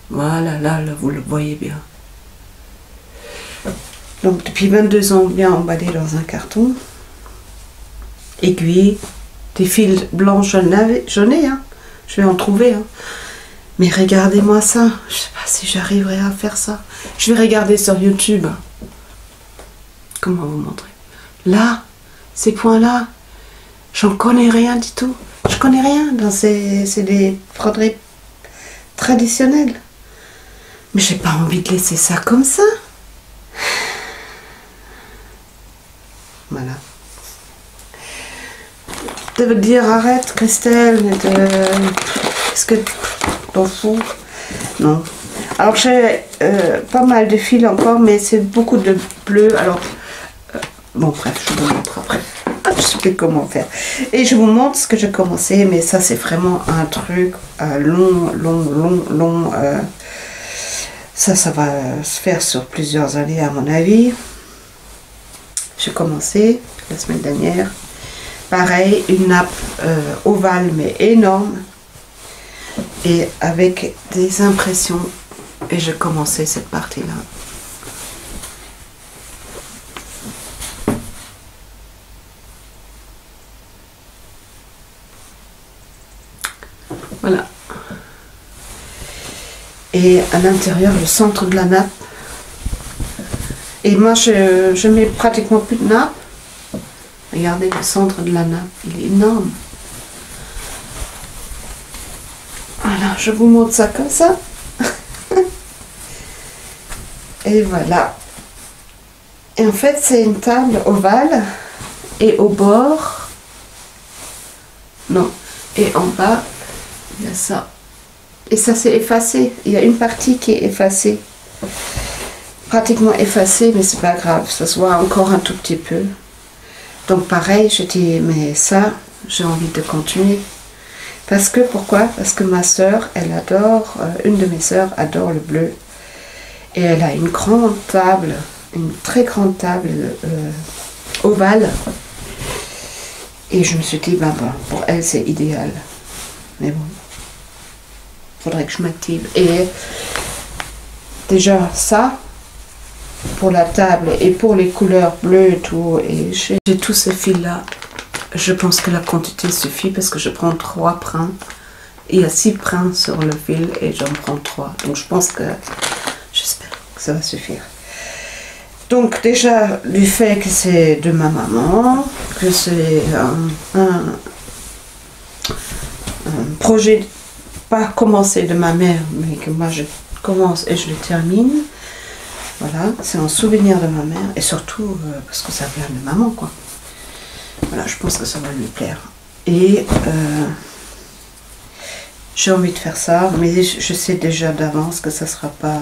Voilà, là vous le voyez bien. Donc depuis 22 ans, bien emballé dans un carton. Aiguille, des fils blancs jaunés, hein. Je vais en trouver. Hein. Mais regardez-moi ça. Je ne sais pas si j'arriverai à faire ça. Je vais regarder sur YouTube. Comment vous montrer? Là, ces points-là, j'en connais rien du tout. Je connais rien. C'est des broderies traditionnelles. Mais j'ai pas envie de laisser ça comme ça. Voilà. De me dire arrête Christelle, est-ce que t'en fous? Non. Alors j'ai pas mal de fils encore, mais c'est beaucoup de bleu. Alors bon bref, je vous montre après. Je sais plus comment faire. Et je vous montre ce que j'ai commencé, mais ça c'est vraiment un truc long. Ça va se faire sur plusieurs années à mon avis. J'ai commencé la semaine dernière. Pareil, une nappe ovale mais énorme. Et avec des impressions. Et j'ai commencé cette partie-là. Voilà. Et à l'intérieur, le centre de la nappe. Et moi, je mets pratiquement plus de nappe. Regardez le centre de la nappe, il est énorme. Voilà, je vous montre ça comme ça. Et voilà. Et en fait, c'est une table ovale. Et au bord, non. Et en bas, il y a ça. Et ça, c'est effacé. Il y a une partie qui est effacée. Pratiquement effacée, mais c'est pas grave. Ça se voit encore un tout petit peu. Donc pareil, je dis, mais ça, j'ai envie de continuer. Parce que, pourquoi? Parce que ma soeur, elle adore, une de mes soeurs adore le bleu. Et elle a une grande table, une très grande table ovale. Et je me suis dit, ben bon, pour elle c'est idéal. Mais bon, faudrait que je m'active. Et déjà ça, pour la table et pour les couleurs bleues et tout, et j'ai tous ces fils là. Je pense que la quantité suffit parce que je prends 3 brins. Il y a 6 brins sur le fil et j'en prends 3. Donc je pense que, j'espère que ça va suffire. Donc déjà, du fait que c'est de ma maman, que c'est un projet pas commencé de ma mère, mais que moi je commence et je le termine. Voilà, c'est un souvenir de ma mère et surtout parce que ça vient de maman, quoi. Voilà, je pense que ça va lui plaire. Et j'ai envie de faire ça, mais je sais déjà d'avance que ça sera pas...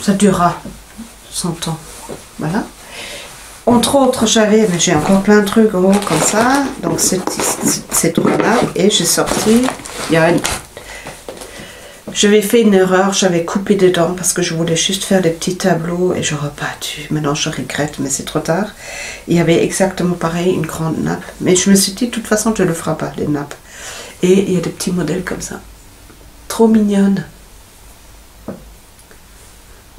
Ça durera 100 ans. Voilà. Entre autres, j'ai encore plein de trucs gros comme ça. Donc cette là et j'ai sorti... Il y a J'avais fait une erreur, j'avais coupé dedans parce que je voulais juste faire des petits tableaux et j'aurais pas dû. Maintenant je regrette, mais c'est trop tard. Il y avait exactement pareil, une grande nappe. Mais je me suis dit, de toute façon, tu ne le feras pas, les nappes. Et il y a des petits modèles comme ça. Trop mignonnes.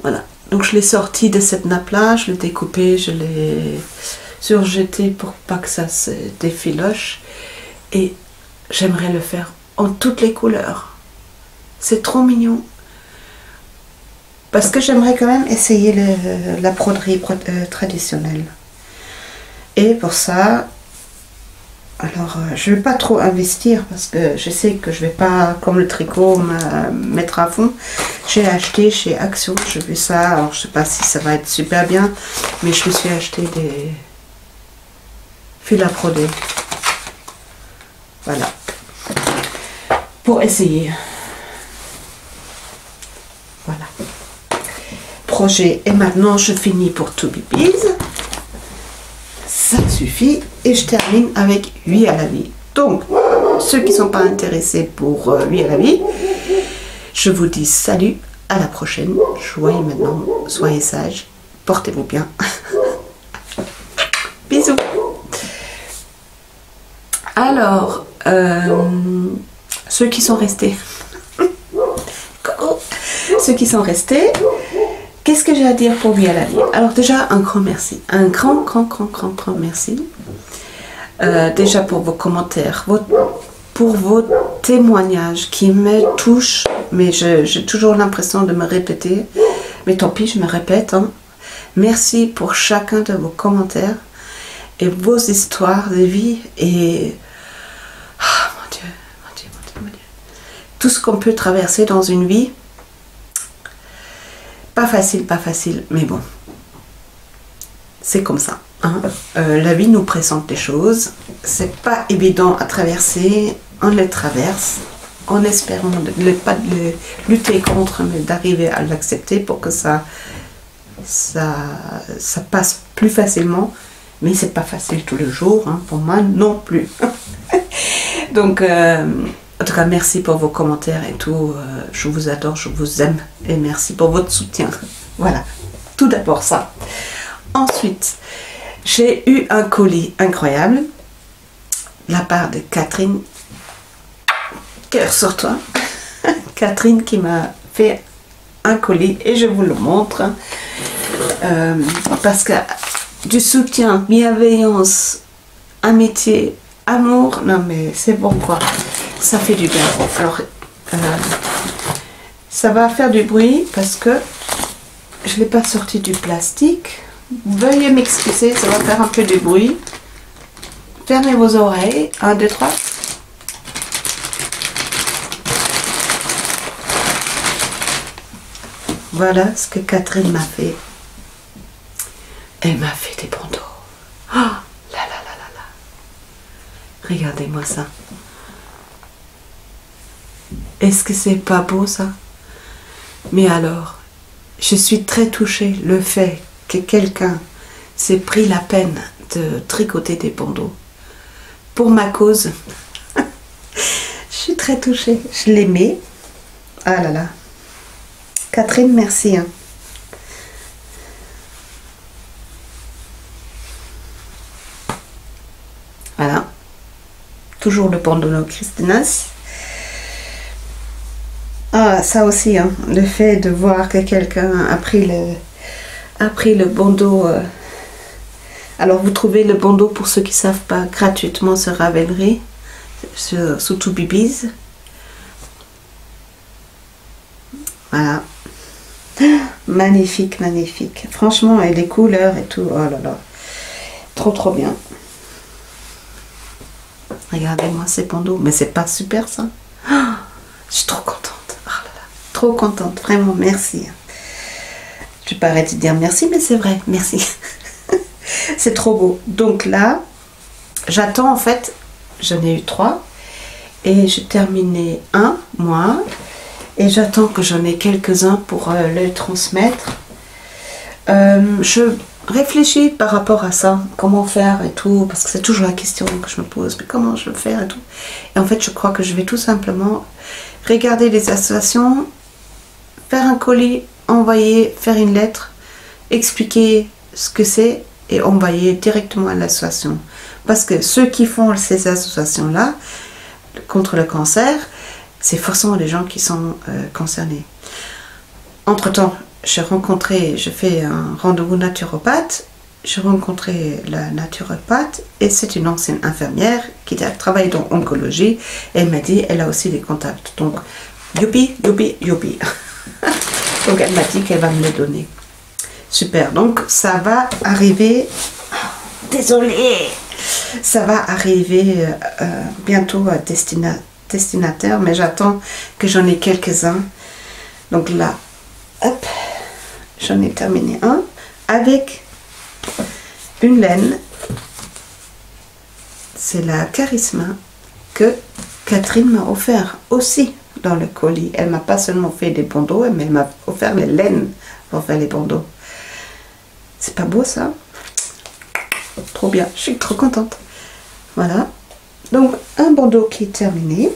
Voilà. Donc je l'ai sorti de cette nappe-là, je l'ai découpé, je l'ai surjeté pour pas que ça se défiloche. Et j'aimerais le faire en toutes les couleurs. C'est trop mignon. Parce que j'aimerais quand même essayer la broderie traditionnelle. Et pour ça, alors je ne vais pas trop investir parce que je sais que je ne vais pas, comme le tricot, me mettre à fond. J'ai acheté chez Action, j'ai vu ça. Alors je ne sais pas si ça va être super bien, mais je me suis acheté des fils à broder. Voilà. Pour essayer. Voilà. Projet. Et maintenant, je finis pour To Be Biz. Ça suffit. Et je termine avec 8 à la vie. Donc, ceux qui ne sont pas intéressés pour 8 à la vie, je vous dis salut. À la prochaine. Joyeux maintenant. Soyez sages. Portez-vous bien. Bisous. Alors, ceux qui sont restés. Coucou. Ceux qui sont restés, qu'est-ce que j'ai à dire pour lui à la vie? Alors déjà, un grand merci. Un grand merci. Déjà pour vos commentaires, pour vos témoignages qui me touchent. Mais j'ai toujours l'impression de me répéter. Mais tant pis, je me répète. Hein. Merci pour chacun de vos commentaires et vos histoires de vie. Et... Oh, mon Dieu. Tout ce qu'on peut traverser dans une vie. Pas facile, mais bon. C'est comme ça. Hein. La vie nous présente des choses. C'est pas évident à traverser. On les traverse en espérant pas de les lutter contre, mais d'arriver à l'accepter pour que ça passe plus facilement. Mais c'est pas facile tous les jours. Hein. Pour moi, non plus. Donc... en tout cas, merci pour vos commentaires et tout. Je vous adore, je vous aime. Et merci pour votre soutien. Voilà. Tout d'abord ça. Ensuite, j'ai eu un colis incroyable. De la part de Catherine. Cœur sur toi. Catherine qui m'a fait un colis. Et je vous le montre. Parce que du soutien, bienveillance, amitié, amour. Non mais c'est bon quoi. Ça fait du bien. Alors, ça va faire du bruit parce que je ne l'ai pas sorti du plastique. Veuillez m'excuser, ça va faire un peu de bruit. Fermez vos oreilles. 1, 2, 3. Voilà ce que Catherine m'a fait. Elle m'a fait des bandeaux. Oh, là. Regardez-moi ça. Est-ce que c'est pas beau ça? Mais alors, je suis très touchée le fait que quelqu'un s'est pris la peine de tricoter des bandeaux pour ma cause. Je suis très touchée. Je l'aimais. Ah là là. Catherine, merci. Hein. Voilà. Toujours le bandeau Christinas. Ah, ça aussi, hein, le fait de voir que quelqu'un a pris le bandeau. Alors, vous trouvez le bandeau, pour ceux qui ne savent pas, gratuitement sur Ravelry, sous To Be Biz. Voilà. Magnifique, magnifique. Franchement, et les couleurs et tout, oh là là. Trop bien. Regardez-moi ces bandeaux. Mais c'est pas super, ça? Oh, je suis trop contente. Trop contente, vraiment, merci. Je peux arrêter de dire merci, mais c'est vrai, merci. C'est trop beau. Donc là, j'attends en fait, j'en ai eu 3 et j'ai terminé un, moi, et j'attends que j'en ai quelques-uns pour les transmettre. Je réfléchis par rapport à ça, comment faire et tout, parce que c'est toujours la question que je me pose, mais comment je vais faire et tout. Et en fait, je crois que je vais tout simplement regarder les associations, faire un colis, envoyer, faire une lettre, expliquer ce que c'est et envoyer directement à l'association. Parce que ceux qui font ces associations-là contre le cancer, c'est forcément les gens qui sont concernés. Entre-temps, j'ai fait un rendez-vous naturopathe, j'ai rencontré la naturopathe et c'est une ancienne infirmière qui travaille dans l'oncologie et elle m'a dit elle a aussi des contacts. Donc, youpi, youpi, youpi. Donc elle m'a dit qu'elle va me les donner. Super, donc ça va arriver, désolée, ça va arriver bientôt à destinataire, mais j'attends que j'en ai quelques-uns. Donc là, hop, j'en ai terminé un avec une laine. C'est la Charisma que Catherine m'a offert aussi dans le colis. Elle m'a pas seulement fait des bandeaux, mais elle m'a offert les laines pour faire les bandeaux. C'est pas beau ça? Trop bien, je suis trop contente. Voilà. Donc un bandeau qui est terminé.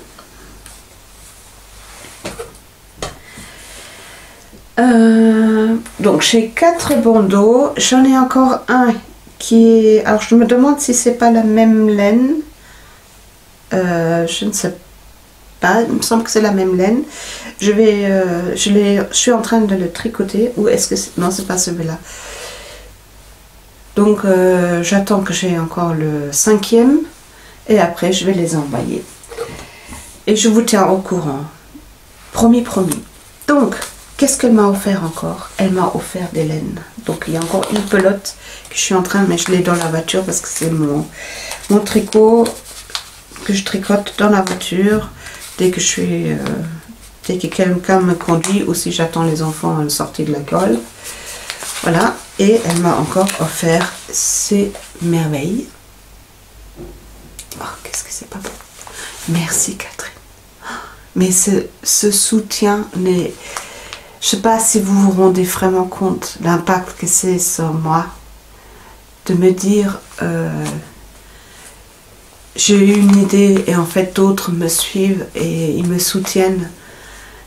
Donc j'ai 4 bandeaux, j'en ai encore un qui est... Alors je me demande si c'est pas la même laine, je ne sais pas, il me semble que c'est la même laine. Je suis en train de le tricoter, ou est-ce que c'est... Non, c'est pas celui-là. Donc j'attends que j'ai encore le 5e et après je vais les envoyer. Et je vous tiens au courant, promis, promis. Donc... qu'est-ce qu'elle m'a offert encore? Elle m'a offert des laines. Donc il y a encore une pelote que je suis en train, mais je l'ai dans la voiture parce que c'est mon tricot que je tricote dans la voiture dès que dès que quelqu'un me conduit ou si j'attends les enfants à la sortie de l'école. Voilà. Et elle m'a encore offert ces merveilles. Oh, qu'est-ce que c'est pas beau. Merci Catherine. Mais ce soutien n'est... Je ne sais pas si vous vous rendez vraiment compte de l'impact que c'est sur moi, de me dire j'ai eu une idée et en fait d'autres me suivent et ils me soutiennent,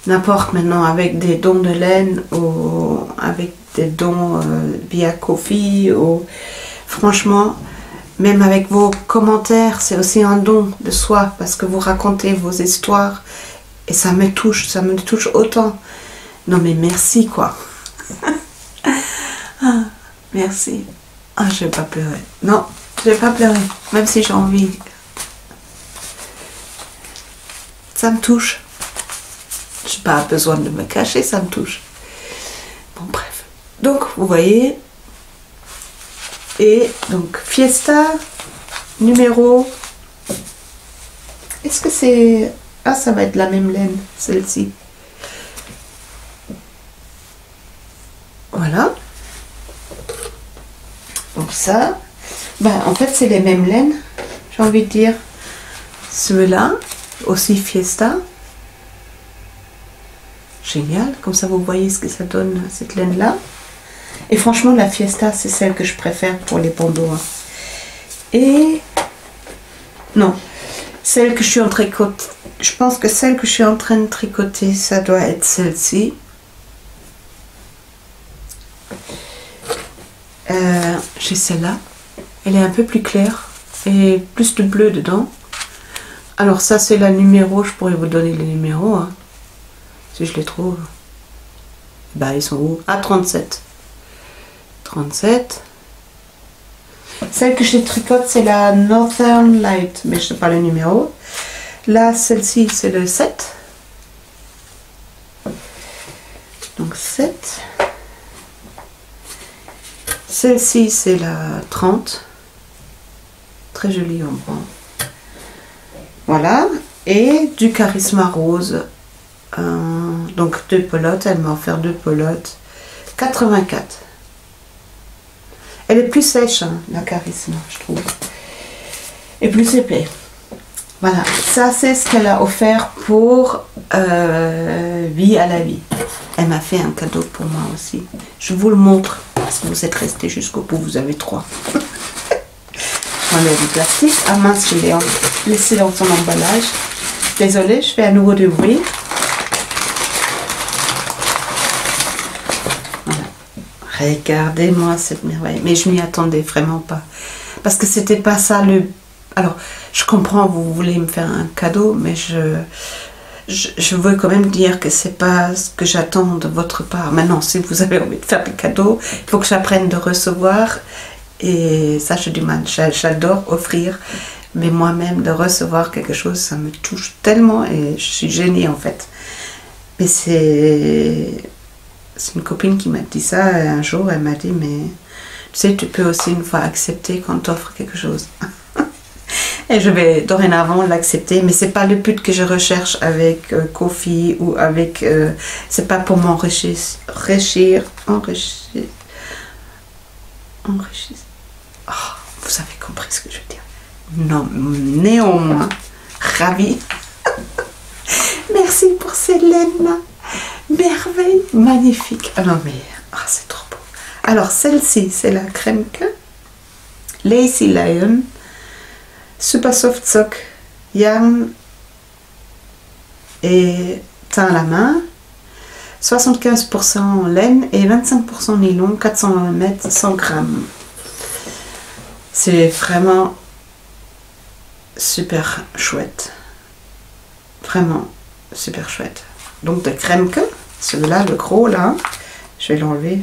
n'importe maintenant avec des dons de laine ou avec des dons via Ko-fi ou franchement, même avec vos commentaires, c'est aussi un don de soi parce que vous racontez vos histoires et ça me touche autant. Non mais merci quoi. Ah, merci. Ah, je vais pas pleurer. Non, je vais pas pleurer. Même si j'ai envie. Ça me touche. Je n'ai pas besoin de me cacher, ça me touche. Bon bref. Donc vous voyez. Et donc Fiesta numéro. Est-ce que c'est... Ah, ça va être la même laine, celle-ci. Voilà. Donc ça, bah, en fait c'est les mêmes laines, j'ai envie de dire. Celui-là, aussi Fiesta. Génial, comme ça vous voyez ce que ça donne cette laine-là. Et franchement la Fiesta c'est celle que je préfère pour les bandeaux. Hein. Et non, celle que je suis en tricoter, je pense que celle que je suis en train de tricoter, ça doit être celle-ci. J'ai celle-là, elle est un peu plus claire et plus de bleu dedans. Alors ça c'est la numéro, je pourrais vous donner les numéros hein, si je les trouve. Bah ils sont où? Ah 37. 37. Celle que je tricote c'est la Northern Light, mais je ne sais pas le numéro. Là celle-ci c'est le 7. Donc 7. Celle-ci, c'est la 30. Très jolie en brun. Voilà. Et du Charisma rose. Donc 2 pelotes. Elle m'a offert 2 pelotes. 84. Elle est plus sèche, hein, la Charisma, je trouve. Et plus épais. Voilà. Ça, c'est ce qu'elle a offert pour Vie à la vie. Elle m'a fait un cadeau pour moi aussi. Je vous le montre. parce que vous êtes resté jusqu'au bout, vous avez 3. J'enlève du plastique. Ah mince, je l'ai laissé dans son emballage. Désolée, je fais à nouveau du bruit. Voilà. Regardez-moi cette merveille. Mais je m'y attendais vraiment pas. Parce que c'était pas ça le... Alors, je comprends, vous voulez me faire un cadeau, mais je veux quand même dire que c'est pas ce que j'attends de votre part. Maintenant, si vous avez envie de faire des cadeaux, il faut que j'apprenne de recevoir. Et ça, j'ai du mal. J'adore offrir, mais moi-même, de recevoir quelque chose, ça me touche tellement et je suis gênée en fait. Mais c'est une copine qui m'a dit ça un jour. Elle m'a dit, mais tu sais, tu peux aussi une fois accepter quand t'offres quelque chose. Et je vais dorénavant l'accepter, mais c'est pas le but que je recherche avec Ko-fi ou avec... c'est pas pour m'enrichir. Enrichir. Oh, vous avez compris ce que je veux dire. Non, néanmoins, ravie. Merci pour ces laines-là. Merveille, magnifique. Ah non mais, c'est trop beau. Alors celle-ci, c'est la crème que Lazy Lion. Super Soft Sock, yarn et teint à la main, 75% laine et 25% nylon, 400 mètres, 100 grammes. C'est vraiment super chouette, vraiment super chouette. Donc de crème que, celui-là, le gros là, je vais l'enlever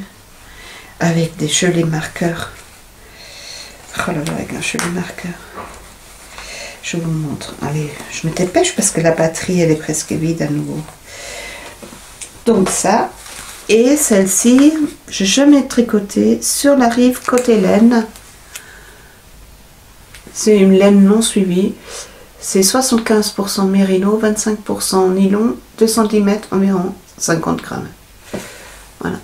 avec des gelées marqueurs. Oh là là, avec un gelé marqueur. Je vous montre. Allez, je me dépêche parce que la batterie, elle est presque vide à nouveau. Donc ça. Et celle-ci, j'ai jamais tricoté sur la rive côté laine. C'est une laine non suivie. C'est 75% mérino, 25% nylon, 2 cm environ, 50 grammes. Voilà.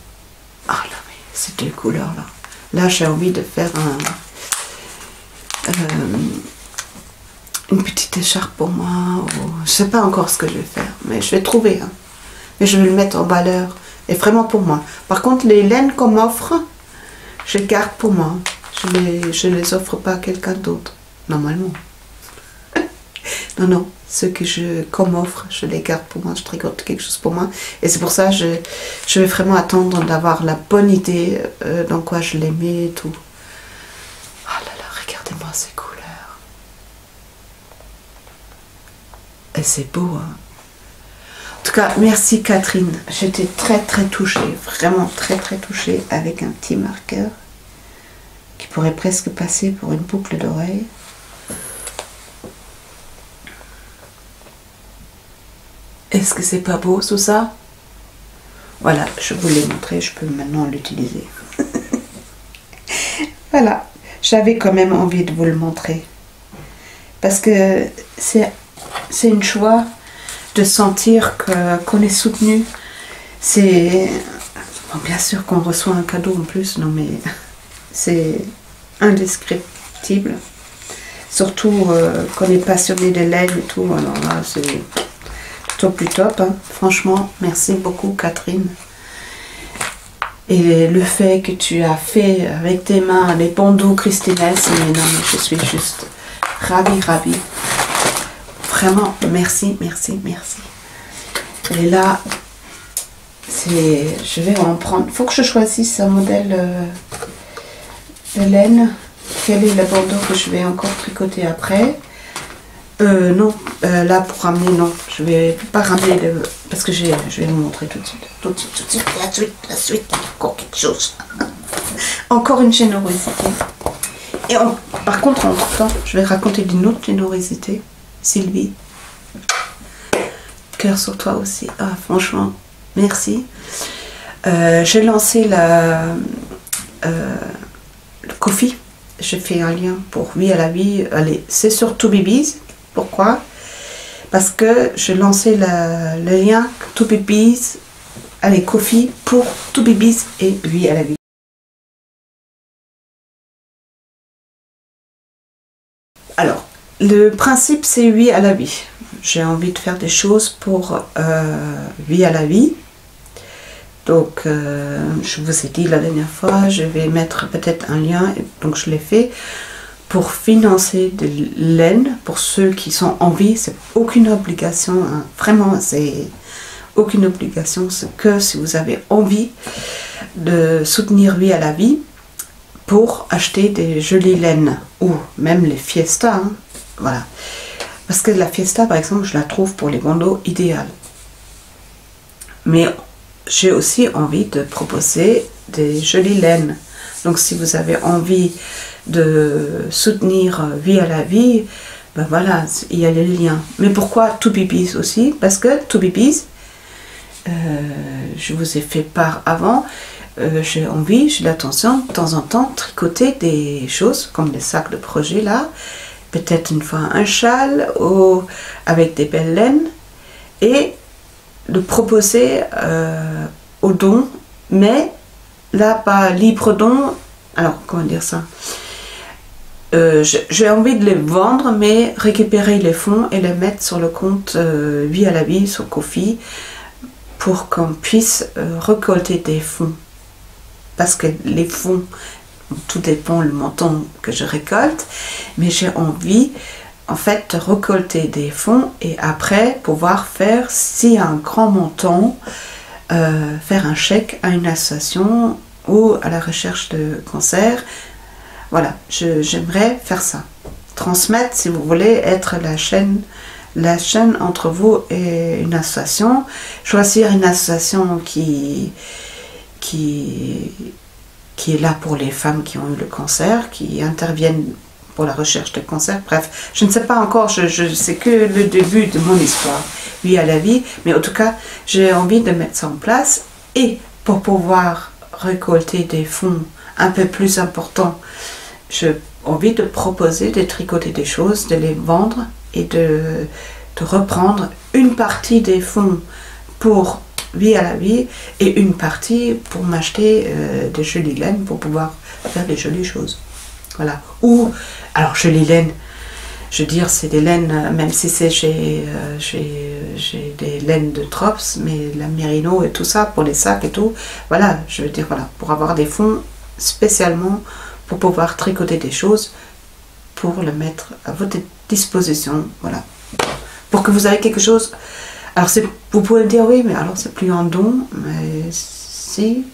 Ah là, mais ces deux couleurs là. Là, j'ai envie de faire une petite écharpe pour moi, ou... je sais pas encore ce que je vais faire, mais je vais trouver, hein. Mais je vais le mettre en valeur, et vraiment pour moi. Par contre, les laines qu'on m'offre, je les garde pour moi, je les offre pas à quelqu'un d'autre, normalement. Non, non, ceux qu'on m'offre, je les garde pour moi, je tricote quelque chose pour moi, et c'est pour ça que je vais vraiment attendre d'avoir la bonne idée dans quoi je les mets et tout. Oh là là, regardez-moi ces couleurs. Et c'est beau, hein. En tout cas, merci Catherine. J'étais très très touchée, vraiment très très touchée avec un petit marqueur qui pourrait presque passer pour une boucle d'oreille. Est-ce que c'est pas beau tout ça? Voilà, je vous l'ai montré, je peux maintenant l'utiliser. Voilà, j'avais quand même envie de vous le montrer. Parce que c'est une joie de sentir qu'on est soutenu. C'est... Bon, bien sûr qu'on reçoit un cadeau en plus, non mais c'est indescriptible. Surtout qu'on est passionné de laine et tout, alors là c'est plus top, hein. Franchement, merci beaucoup Catherine. Et le fait que tu as fait avec tes mains les bandeaux Christines, mais non mais je suis juste ravie. Vraiment, merci. Et là, je vais en prendre. Il faut que je choisisse un modèle de laine. Quel est le bandeau que je vais encore tricoter après? Non, là pour ramener, non. Je vais pas ramener parce que je vais vous montrer tout de suite. La suite, encore quelque chose. Encore une générosité. Et par contre, entre temps, je vais raconter d'une autre générosité. Sylvie, cœur sur toi aussi. Ah, franchement, merci. J'ai lancé le Ko-fi. J'ai fait un lien pour Oui à la vie. Allez, c'est sur Tobeebies. Pourquoi? Parce que j'ai lancé le lien Tobeebies, allez, Ko-fi pour Tobeebies et Oui à la vie. Alors, le principe, c'est oui à la vie. J'ai envie de faire des choses pour oui à la vie. Donc, je vous ai dit la dernière fois, je vais mettre peut-être un lien, donc je l'ai fait, pour financer de laine, pour ceux qui sont en vie, c'est aucune obligation, hein. Vraiment, c'est aucune obligation, c'est que si vous avez envie de soutenir Vie à la Vie, pour acheter des jolies laines, ou même les fiestas, hein. Voilà. Parce que la fiesta, par exemple, je la trouve pour les bandeaux idéale. Mais j'ai aussi envie de proposer des jolies laines. Donc si vous avez envie de soutenir Vie à la Vie, ben voilà, il y a les liens. Mais pourquoi To Babies aussi? Parce que To Babies, je vous ai fait part avant, j'ai envie, j'ai l'intention de temps en temps tricoter des choses comme des sacs de projet là, peut-être une fois un châle ou avec des belles laines, et de proposer aux dons, mais là pas libre don. Alors comment dire ça, j'ai envie de les vendre, mais récupérer les fonds et les mettre sur le compte Vie à la Vie sur Ko-fi, pour qu'on puisse récolter des fonds. Parce que les fonds, tout dépend le montant que je récolte, mais j'ai envie en fait de récolter des fonds et après pouvoir faire, s'il y a un grand montant, faire un chèque à une association ou à la recherche de cancer. Voilà, j'aimerais faire ça. Transmettre, si vous voulez, être la chaîne entre vous et une association. Choisir une association qui est là pour les femmes qui ont eu le cancer, qui interviennent pour la recherche de cancer. Bref, je ne sais pas encore, je sais que le début de mon histoire, Vie à la Vie, mais en tout cas, j'ai envie de mettre ça en place, et pour pouvoir récolter des fonds un peu plus importants, j'ai envie de proposer, de tricoter des choses, de les vendre et de reprendre une partie des fonds pour Vie à la Vie et une partie pour m'acheter des jolies laines pour pouvoir faire des jolies choses. Voilà. Ou, alors jolies laines, je veux dire, c'est des laines, même si c'est j'ai des laines de Trops, mais la Merino et tout ça, pour les sacs et tout, voilà, je veux dire, voilà, pour avoir des fonds spécialement pour pouvoir tricoter des choses, pour le mettre à votre disposition, voilà. Pour que vous ayez quelque chose. Alors vous pouvez me dire, oui, mais alors c'est plus un don, mais si.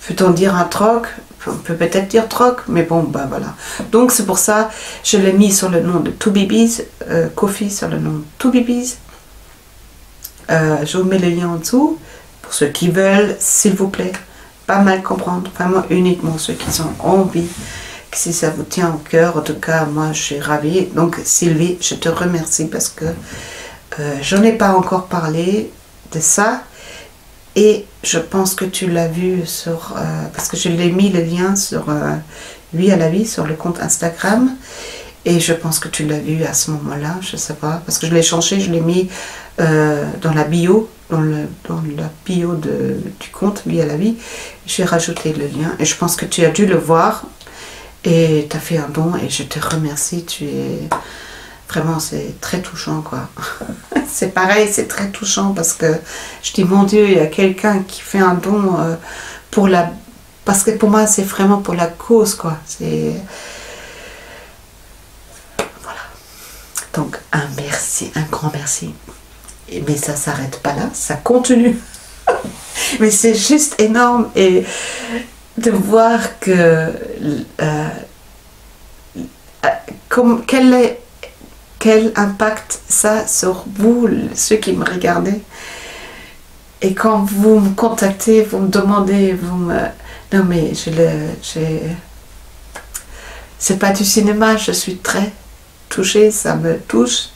Peut-on dire un troc? On peut peut-être dire troc, mais bon, bah voilà. Donc c'est pour ça, je l'ai mis sur le nom de To Babies, Ko-fi sur le nom de To Babies. Je vous mets le lien en dessous, pour ceux qui veulent, s'il vous plaît. Pas mal comprendre, vraiment uniquement ceux qui sont en vie. Si ça vous tient au cœur, en tout cas, moi je suis ravie. Donc Sylvie, je te remercie parce que j'en ai pas encore parlé de ça. Et je pense que tu l'as vu sur... parce que je l'ai mis le lien sur Vie à la Vie, sur le compte Instagram. Et je pense que tu l'as vu à ce moment-là, je sais pas. Parce que je l'ai changé, je l'ai mis dans la bio, dans la bio du compte Vie à la Vie. J'ai rajouté le lien et je pense que tu as dû le voir. Et tu as fait un don et je te remercie, tu es... Vraiment, c'est très touchant, quoi. C'est pareil, c'est très touchant parce que je dis, mon Dieu, il y a quelqu'un qui fait un don pour la... Parce que pour moi, c'est vraiment pour la cause, quoi. C'est... Voilà. Donc, un merci, un grand merci. Mais ça ne s'arrête pas là, ça continue. Mais c'est juste énorme et... de voir que quel impact ça a sur vous, ceux qui me regardez. Et quand vous me contactez, vous me demandez, vous me... Non mais c'est pas du cinéma, je suis très touchée, ça me touche.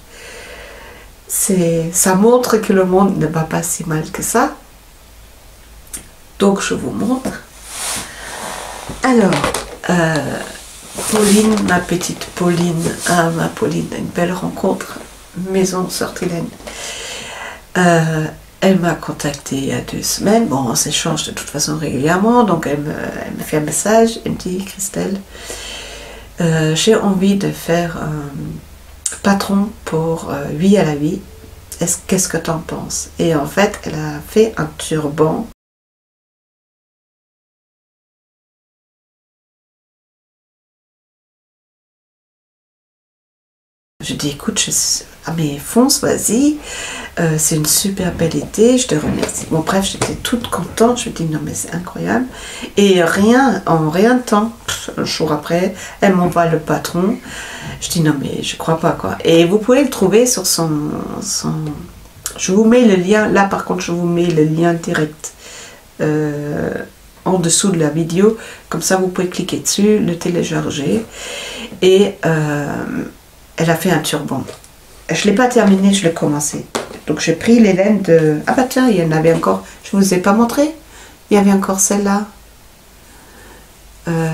Ça montre que le monde ne va pas si mal que ça. Donc je vous montre. Alors, Pauline, ma petite Pauline, ma Pauline, une belle rencontre, maison Sortilène. Elle m'a contactée il y a 2 semaines, bon on s'échange de toute façon régulièrement, donc elle me fait un message, elle me dit, Christelle, j'ai envie de faire un patron pour Vie à la Vie, qu'est-ce que t'en penses? Et en fait, elle a fait un turban. Je dis écoute, ah mais fonce, vas-y, c'est une super belle idée, je te remercie. Bon bref, j'étais toute contente, je me dis non mais c'est incroyable. Et en rien de temps, un jour après, elle m'envoie le patron. Je dis non mais je crois pas quoi. Et vous pouvez le trouver sur je vous mets le lien, là par contre je vous mets le lien direct en dessous de la vidéo. Comme ça vous pouvez cliquer dessus, le télécharger. Et elle a fait un turban. Je ne l'ai pas terminé, je l'ai commencé. Donc j'ai pris les laines de... Ah bah tiens, il y en avait encore. Je ne vous ai pas montré. Il y avait encore celle-là.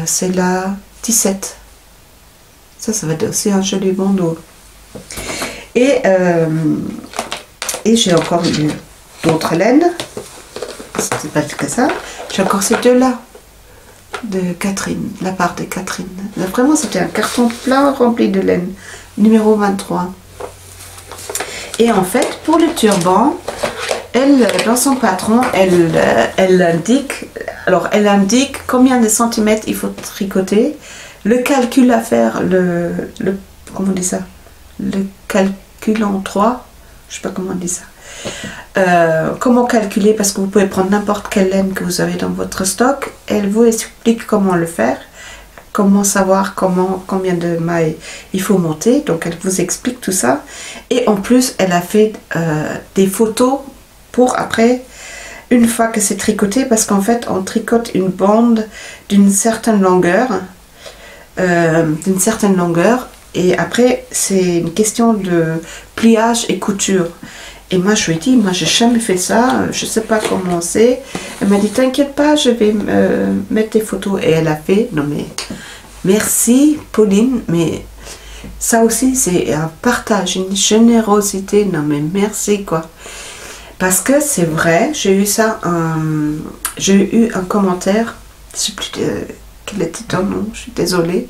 Celle-là, 17. Ça va être aussi un joli bandeau. Et j'ai encore eu d'autres laines. C'est pas que ça. J'ai encore ces deux-là. De Catherine, la part de Catherine. Là, vraiment, c'était un carton plein rempli de laine. Numéro 23. Et en fait, pour le turban, elle, dans son patron, elle indique combien de centimètres il faut tricoter, le calcul à faire, comment on dit ça, le calcul en 3, je sais pas comment on dit ça. Comment calculer, parce que vous pouvez prendre n'importe quelle laine que vous avez dans votre stock. Elle vous explique comment le faire, comment savoir combien de mailles il faut monter. Donc elle vous explique tout ça. Et en plus elle a fait des photos pour après, une fois que c'est tricoté, parce qu'en fait on tricote une bande d'une certaine longueur, et après c'est une question de pliage et couture. Et moi, je lui ai dit, moi, j'ai jamais fait ça, je sais pas comment c'est. Elle m'a dit, t'inquiète pas, je vais mettre des photos. Et elle a fait, non mais, merci Pauline, mais ça aussi, c'est un partage, une générosité, non mais merci quoi. Parce que c'est vrai, j'ai eu un commentaire, je sais plus quel était ton nom, je suis désolée,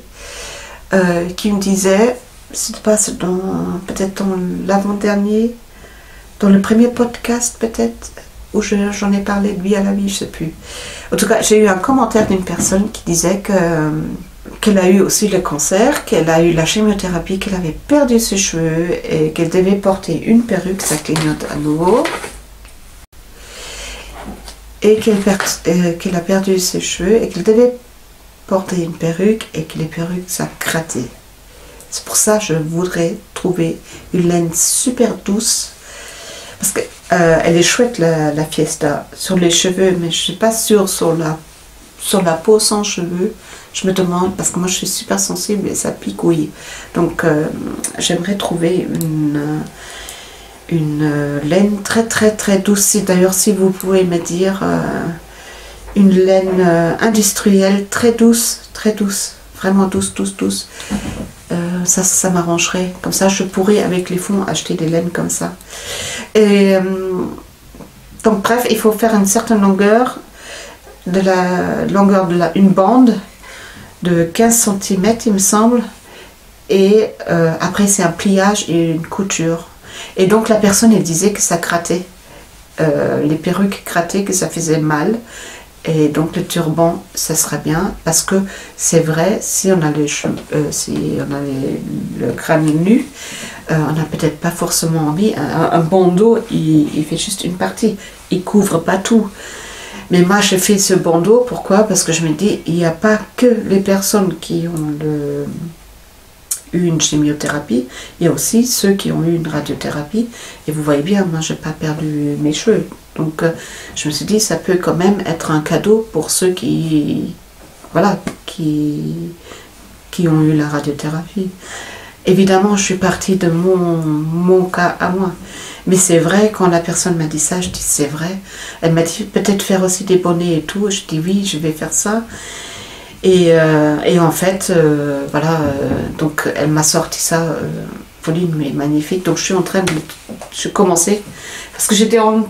qui me disait, c'était pas peut-être dans l'avant-dernier, dans le premier podcast peut-être, où j'en ai parlé de Vie à la vie, je sais plus. En tout cas, j'ai eu un commentaire d'une personne qui disait qu'elle a eu aussi le cancer, qu'elle a eu la chimiothérapie, qu'elle avait perdu ses cheveux et qu'elle devait porter une perruque, ça clignote à nouveau. Et qu'elle a perdu ses cheveux et qu'elle devait porter une perruque et que les perruques, ça grattait. C'est pour ça que je voudrais trouver une laine super douce. Parce que elle est chouette la Fiesta sur les cheveux, mais je suis pas sûre sur la peau sans cheveux. Je me demande, parce que moi je suis super sensible et ça picouille. Donc j'aimerais trouver une laine très très très douce. D'ailleurs, si vous pouvez me dire une laine industrielle très douce, vraiment douce. Ça m'arrangerait. Comme ça, je pourrais, avec les fonds, acheter des laines comme ça. Et donc, bref, il faut faire une certaine longueur, une bande de 15 cm, il me semble. Et après, c'est un pliage et une couture. Et donc, la personne, elle disait que ça grattait. Les perruques grattaient, que ça faisait mal. Et donc le turban, ça serait bien, parce que c'est vrai, si on a le crâne nu, on n'a peut-être pas forcément envie. Un bandeau, il fait juste une partie, il couvre pas tout. Mais moi, j'ai fait ce bandeau, pourquoi? Parce que je me dis, il n'y a pas que les personnes qui ont eu une chimiothérapie, il y a aussi ceux qui ont eu une radiothérapie. Et vous voyez bien, moi, j'ai pas perdu mes cheveux. Donc, je me suis dit, ça peut quand même être un cadeau pour ceux qui ont eu la radiothérapie. Évidemment, je suis partie de mon cas à moi. Mais c'est vrai, quand la personne m'a dit ça, je dis c'est vrai. Elle m'a dit peut-être faire aussi des bonnets et tout. Je dis oui, je vais faire ça. Et en fait, voilà, donc elle m'a sorti ça, Pauline, mais magnifique. Donc je suis en train je commençais, parce que j'étais en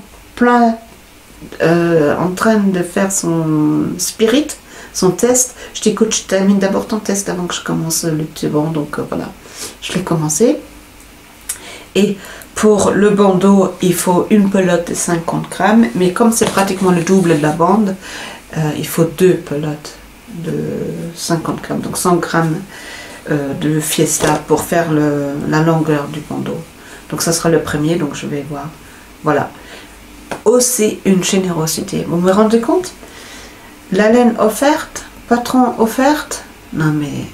train de faire son spirit, son test. Je dis écoute, je termine d'abord ton test avant que je commence le turban, donc voilà, je l'ai commencé. Et pour le bandeau, il faut une pelote de 50 grammes, mais comme c'est pratiquement le double de la bande, il faut 2 pelotes de 50 grammes, donc 100 grammes de Fiesta pour faire la longueur du bandeau. Donc ça sera le premier, donc je vais voir. Voilà. Aussi une générosité. Vous me rendez compte? La laine offerte, patron offerte, non mais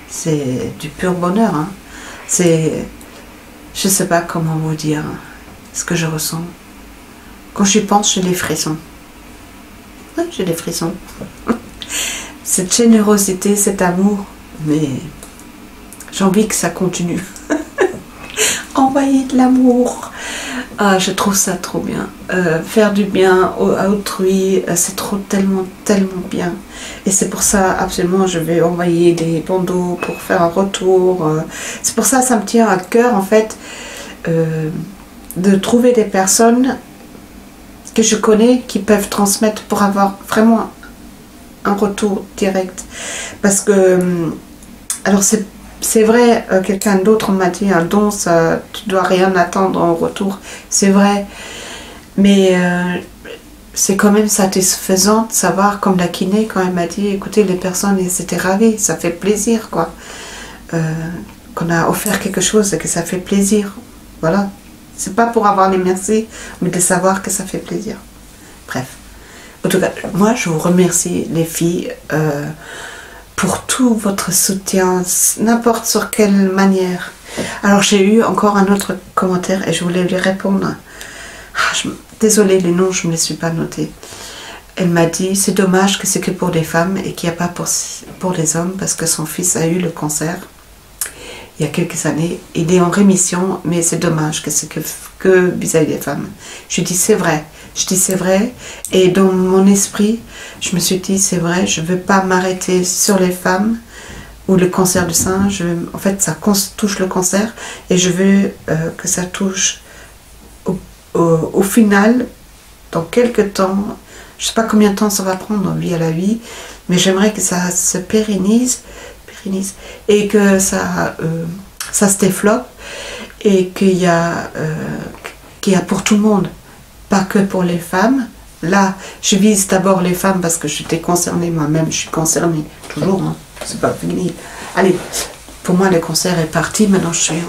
c'est du pur bonheur. Hein. C'est, je sais pas comment vous dire ce que je ressens. Quand j'y pense, j'ai des frissons. Oui, j'ai des frissons. Cette générosité, cet amour, mais j'ai envie que ça continue. Envoyer de l'amour. Ah, je trouve ça trop bien. Faire du bien à autrui, c'est tellement bien. Et c'est pour ça, absolument, je vais envoyer des bandeaux pour faire un retour. C'est pour ça, ça me tient à cœur, en fait, de trouver des personnes que je connais qui peuvent transmettre pour avoir vraiment un retour direct. Parce que, alors c'est vrai, quelqu'un d'autre m'a dit, un don, ça, tu dois rien attendre en retour. C'est vrai, mais c'est quand même satisfaisant de savoir, comme la kiné, quand elle m'a dit, écoutez, les personnes, elles étaient ravies, ça fait plaisir, quoi. Qu'on a offert quelque chose et que ça fait plaisir. Voilà. C'est pas pour avoir les merci, mais de savoir que ça fait plaisir. Bref. En tout cas, moi, je vous remercie, les filles, pour tout votre soutien, n'importe sur quelle manière. Alors, j'ai eu encore un autre commentaire et je voulais lui répondre. Désolée, les noms, je ne me les suis pas notés. Elle m'a dit, c'est dommage que c'est que pour les femmes et qu'il n'y a pas pour les hommes parce que son fils a eu le cancer il y a quelques années. Il est en rémission, mais c'est dommage que c'est que vis-à-vis des femmes. Je dis, c'est vrai. Je dis, c'est vrai. Et dans mon esprit, je me suis dit, c'est vrai, je ne veux pas m'arrêter sur les femmes ou le cancer du sein. En fait, ça touche le cancer et je veux que ça touche au final, dans quelques temps. Je ne sais pas combien de temps ça va prendre, vie à la vie, mais j'aimerais que ça se pérennise et que ça se développe et qu'il y a pour tout le monde, pas que pour les femmes. Là, je vise d'abord les femmes parce que j'étais concernée moi-même, je suis concernée toujours, hein, c'est pas fini. Allez, pour moi le cancer est parti, maintenant je suis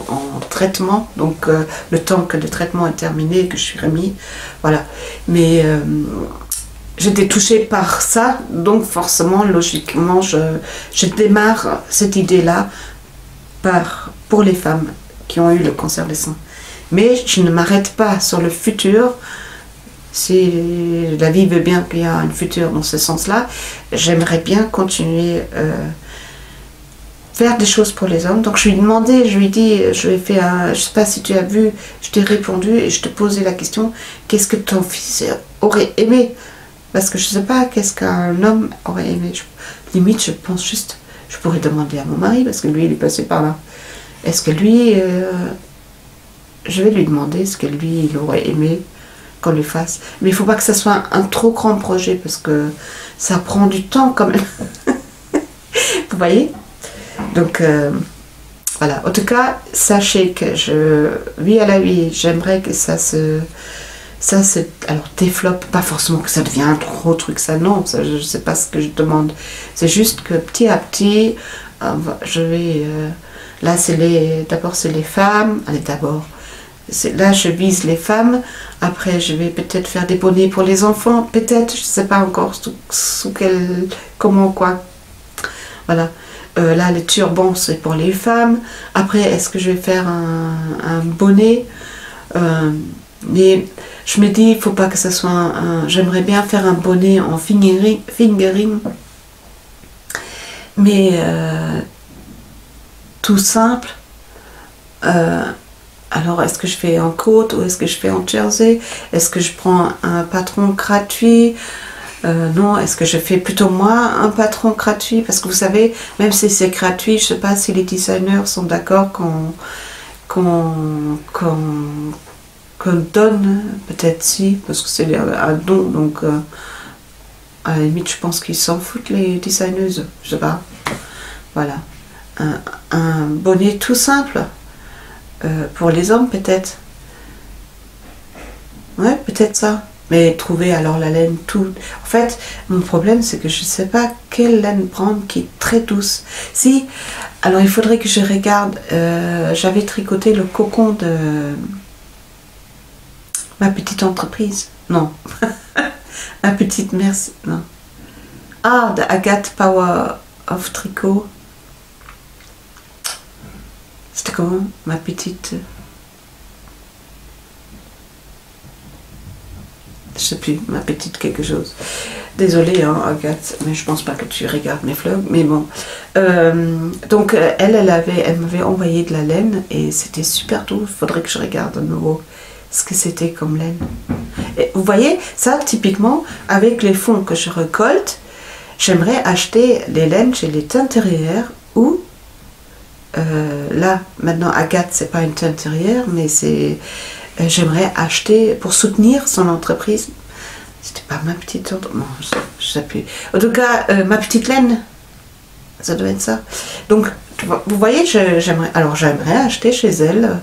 en traitement, donc le temps que le traitement est terminé, que je suis remis, voilà. Mais j'étais touchée par ça, donc forcément, logiquement, je démarre cette idée-là pour les femmes qui ont eu le cancer du sein. Mais je ne m'arrête pas sur le futur. Si la vie veut bien qu'il y ait un futur dans ce sens-là, j'aimerais bien continuer faire des choses pour les hommes. Donc je lui ai demandé, je lui ai dit, je lui ai fait je sais pas si tu as vu, je t'ai répondu et je te posais la question, qu'est-ce que ton fils aurait aimé? Parce que je ne sais pas qu'est-ce qu'un homme aurait aimé. Limite, je pense juste, je pourrais demander à mon mari, parce que lui, il est passé par là. Est-ce que lui, je vais lui demander ce que lui, il aurait aimé qu'on lui fasse. Mais il ne faut pas que ce soit un trop grand projet, parce que ça prend du temps quand même. Vous voyez? Donc, voilà. En tout cas, sachez que je vis à la vie, j'aimerais que ça se alors développe, pas forcément que ça devient un trop truc, ça non, ça, je sais pas ce que je demande, c'est juste que petit à petit, je vais, là d'abord c'est les femmes, allez d'abord, là je vise les femmes, après je vais peut-être faire des bonnets pour les enfants, peut-être, je sais pas encore sous quel, comment, quoi, voilà. Là les turbans c'est pour les femmes, après est-ce que je vais faire un bonnet, mais je me dis, il ne faut pas que ce soit j'aimerais bien faire un bonnet en fingering, mais tout simple. Alors, est-ce que je fais en côte ou est-ce que je fais en jersey? Est-ce que je prends un patron gratuit? Non, est-ce que je fais plutôt moi un patron gratuit? Parce que vous savez, même si c'est gratuit, je ne sais pas si les designers sont d'accord qu'on donne, peut-être si, parce que c'est un don, donc à la limite je pense qu'ils s'en foutent les designeuses, je sais pas, voilà, un bonnet tout simple, Pour les hommes peut-être. Ouais, peut-être ça. Mais trouver alors la laine tout... En fait, mon problème c'est que je ne sais pas quelle laine prendre qui est très douce. Si, alors il faudrait que je regarde. J'avais tricoté le cocon de ma petite entreprise. Non. Ma petite merci. Non. Ah, de Agathe Power of Tricot. C'était comment ma petite... Je sais plus, ma petite quelque chose. Désolée, hein, Agathe, mais je pense pas que tu regardes mes vlogs, mais bon. Donc, elle m'avait envoyé de la laine et c'était super doux. Il faudrait que je regarde de nouveau ce que c'était comme laine. Et vous voyez, ça, typiquement, avec les fonds que je récolte, j'aimerais acheter les laines chez les teinturières ou là, maintenant, Agathe, c'est pas une teinturière, mais c'est... j'aimerais acheter pour soutenir son entreprise. C'était pas ma petite entreprise. Non, je sais plus. En tout cas, ma petite laine. Ça doit être ça. Donc, vous voyez, j'aimerais acheter chez elle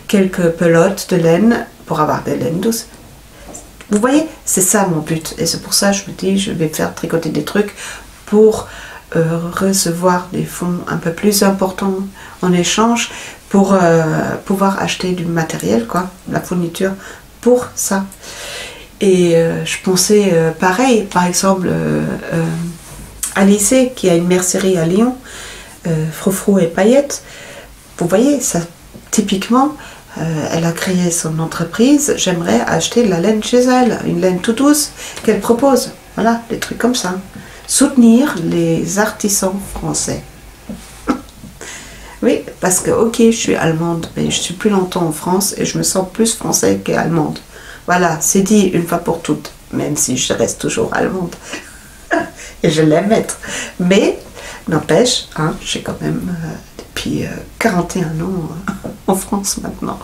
quelques pelotes de laine pour avoir des laines douces. Vous voyez, c'est ça mon but. Et c'est pour ça que je me dis, je vais faire tricoter des trucs pour recevoir des fonds un peu plus importants en échange pour pouvoir acheter du matériel, quoi, la fourniture pour ça. Et je pensais pareil, par exemple Alice qui a une mercerie à Lyon, Froufrou et Paillettes, vous voyez, ça typiquement, elle a créé son entreprise, j'aimerais acheter de la laine chez elle, une laine tout douce qu'elle propose, voilà, des trucs comme ça. Soutenir les artisans français. Oui, parce que, ok, je suis allemande, mais je suis plus longtemps en France et je me sens plus française qu'allemande. Voilà, c'est dit une fois pour toutes, même si je reste toujours allemande. Et je l'aime être. Mais, n'empêche, hein, j'ai quand même depuis 41 ans en France maintenant.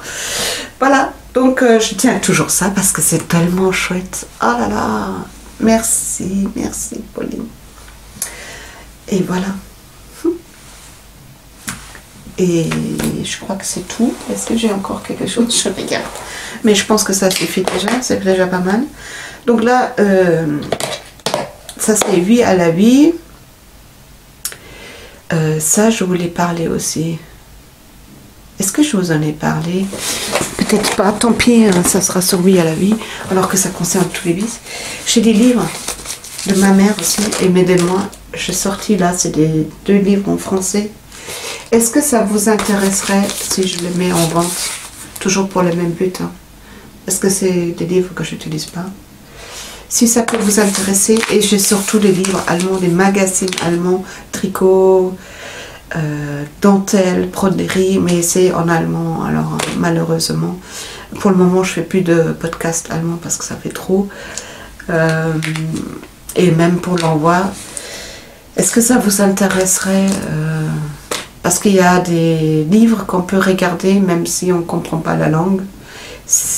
Voilà, donc je tiens toujours ça parce que c'est tellement chouette. Oh là là, merci, merci Pauline. Et voilà. Et je crois que c'est tout. Est-ce que j'ai encore quelque chose? Je regarde. Mais je pense que ça suffit déjà. C'est déjà pas mal. Donc là, ça c'est 8 à la vie. Ça, je voulais parler aussi. Est-ce que je vous en ai parlé? Peut-être pas. Tant pis, hein, ça sera sur 8 à la vie. Alors que ça concerne tous les vices. J'ai des livres de ma mère aussi. Et m'aidez-moi. J'ai sorti là, c'est des 2 livres en français. Est-ce que ça vous intéresserait si je les mets en vente? Toujours pour le même but. Hein. Est-ce que c'est des livres que je n'utilise pas? Si ça peut vous intéresser, et j'ai surtout des livres allemands, des magazines allemands, tricot, dentelle, broderie, mais c'est en allemand. Alors malheureusement, pour le moment, je fais plus de podcast allemand parce que ça fait trop. Et même pour l'envoi, est-ce que ça vous intéresserait parce qu'il y a des livres qu'on peut regarder même si on ne comprend pas la langue.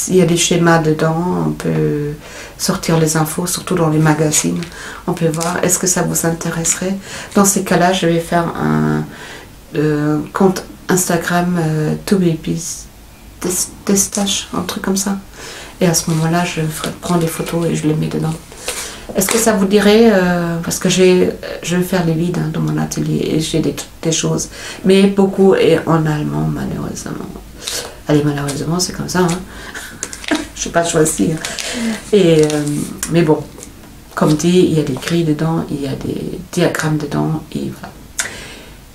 Il y a des schémas dedans, on peut sortir les infos, surtout dans les magazines. On peut voir, est-ce que ça vous intéresserait? Dans ces cas-là, je vais faire un compte Instagram Testache, un truc comme ça. Et à ce moment-là, je prends des photos et je les mets dedans. Est-ce que ça vous dirait, parce que je vais faire les vides hein, dans mon atelier et j'ai des choses, mais beaucoup est en allemand malheureusement. Allez, malheureusement c'est comme ça, hein. Je n'ai pas choisi. Hein. Et, mais bon, comme dit, il y a des grilles dedans, il y a des diagrammes dedans, et voilà.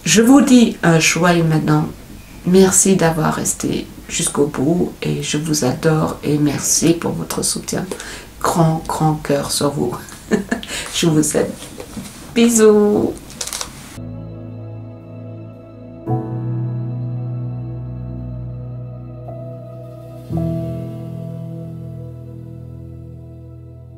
Je vous dis un joyeux maintenant. Merci d'avoir resté jusqu'au bout et je vous adore et merci pour votre soutien. Grand cœur sur vous. Je vous aime. Bisous.